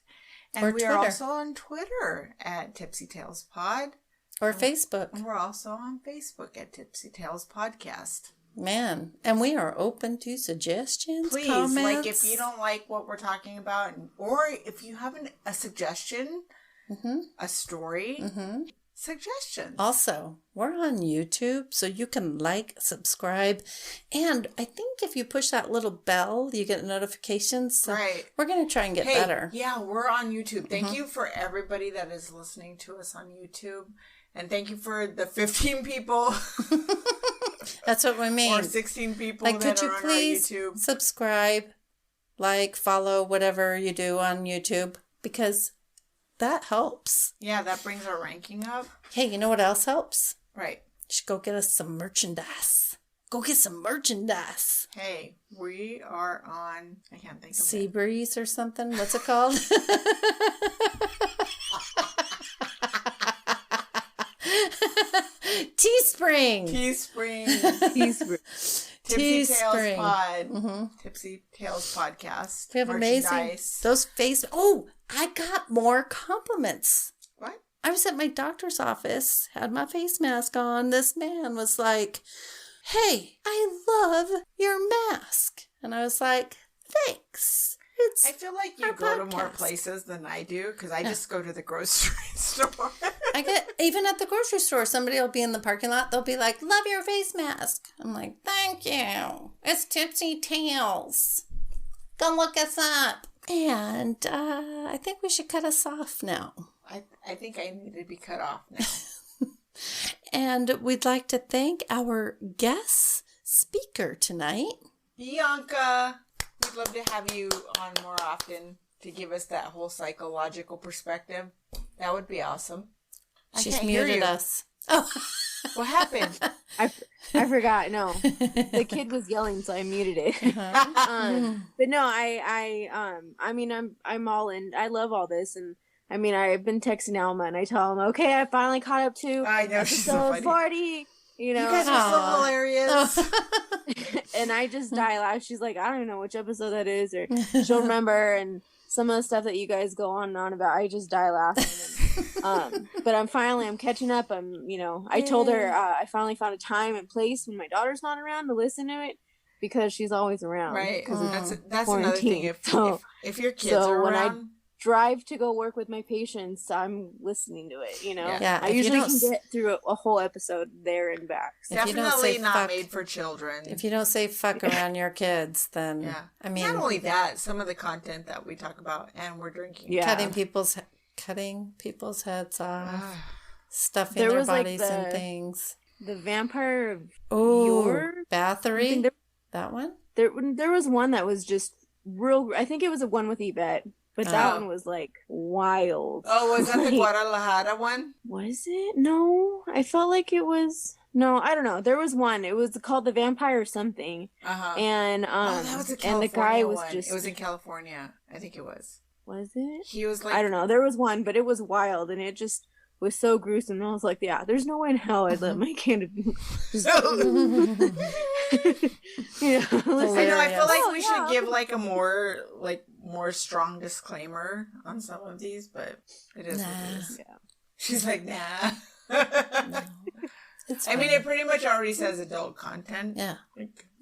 And or we Twitter. are also on Twitter at Tipsy Tales Pod. Or Facebook. And we're also on Facebook at Tipsy Tales Podcast. Man, and we are open to suggestions, please, comments. like if you don't like what we're talking about, or if you have a suggestion, a story, suggestions. Also, we're on YouTube, so you can like, subscribe, and I think if you push that little bell, you get notifications. So right. We're going to try and get better. Yeah, we're on YouTube. Thank you for everybody that is listening to us on YouTube. And thank you for the 15 people. That's what we mean. Or 16 people like, that could you are on please our YouTube. Subscribe, like, follow, whatever you do on YouTube, because that helps. Yeah, that brings our ranking up. Hey, you know what else helps? Right. You should go get us some merchandise. Go get some merchandise. Hey, we are on, I can't think of Sea it. Breeze or something. What's it called? Teespring. Tipsy Tales Pod. Tipsy Tales Podcast. We have amazing those face. Oh, I got more compliments. What? I was at my doctor's office, had my face mask on. This man was like, "Hey, I love your mask," and I was like, "Thanks." I feel like you go to more places than I do because I just go to the grocery store. I get, even at the grocery store, somebody will be in the parking lot. They'll be like, "Love your face mask." I'm like, "Thank you. It's Tipsy Tales. Go look us up." And I think we should cut us off now. I think I need to be cut off now. And we'd like to thank our guest speaker tonight, Bianca. We'd love to have you on more often to give us that whole psychological perspective. That would be awesome. She's can't hear muted you. us. Oh. What happened? I forgot. No, the kid was yelling, so I muted it. But no, I mean, I'm all in. I love all this, and I mean, I've been texting Alma, and I tell him, okay, I finally caught up to I know, she's so episode funny. 40. You know, You guys are so hilarious. and I just die laugh. She's like, I don't even know which episode that is, or she'll remember, and some of the stuff that you guys go on and on about, I just die laughing. But I'm catching up. I told her I finally found a time and place when my daughter's not around to listen to it, because she's always around. Right. Because That's another thing. If your kids are when around. Drive to go work with my patients, I'm listening to it, you know? Yeah, I usually can get through a whole episode there and back. So. Definitely not made for children. If you don't say fuck around your kids, then, yeah. I mean. Not only that, some of the content that we talk about and we're drinking. Yeah. Cutting people's heads off, stuffing their bodies and things. The vampire of your Bathory? That one? There was one that was just real, I think it was a one with Yvette. But that one was, like, wild. Oh, was that the Guadalajara one? Was it? No. I felt like it was... No, I don't know. There was one. It was called The Vampire something. Uh-huh. And, that was a California and the guy was one. just... It was in California. I think it was. Was it? He was like... I don't know. There was one, but it was wild, and it just was so gruesome. And I was like, yeah, there's no way in hell I'd let my candidate just... I feel like we should give, like, a more strong disclaimer on some of these, but it is what it is. Yeah. She's like, nah. No. I mean, it pretty much already says adult content. Yeah.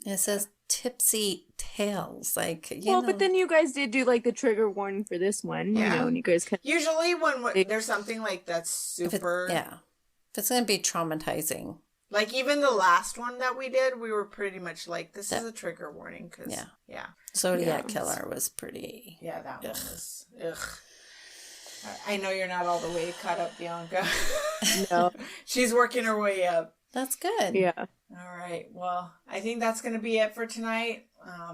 It says Tipsy Tales. Like, you know. But then you guys did do, like, the trigger warning for this one. Yeah. You know, and you guys can... Usually when there's something, like, that's super... If it's going to be traumatizing. Like, even the last one that we did, we were pretty much like, this is a trigger warning. Cause, yeah. Zodiac Killer was pretty... Yeah, that one was... Ugh. I know you're not all the way caught up, Bianca. No. She's working her way up. That's good. Yeah. All right. Well, I think that's going to be it for tonight.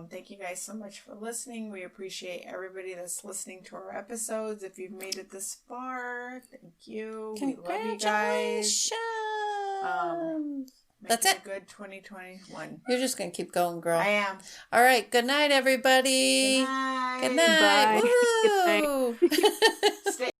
Thank you guys so much for listening. We appreciate everybody that's listening to our episodes. If you've made it this far, thank you. We love you guys. That's it. A good 2021. You're just going to keep going, girl. I am. All right. Good night, everybody. Good night. Good night. Bye. Woo! Good night. Stay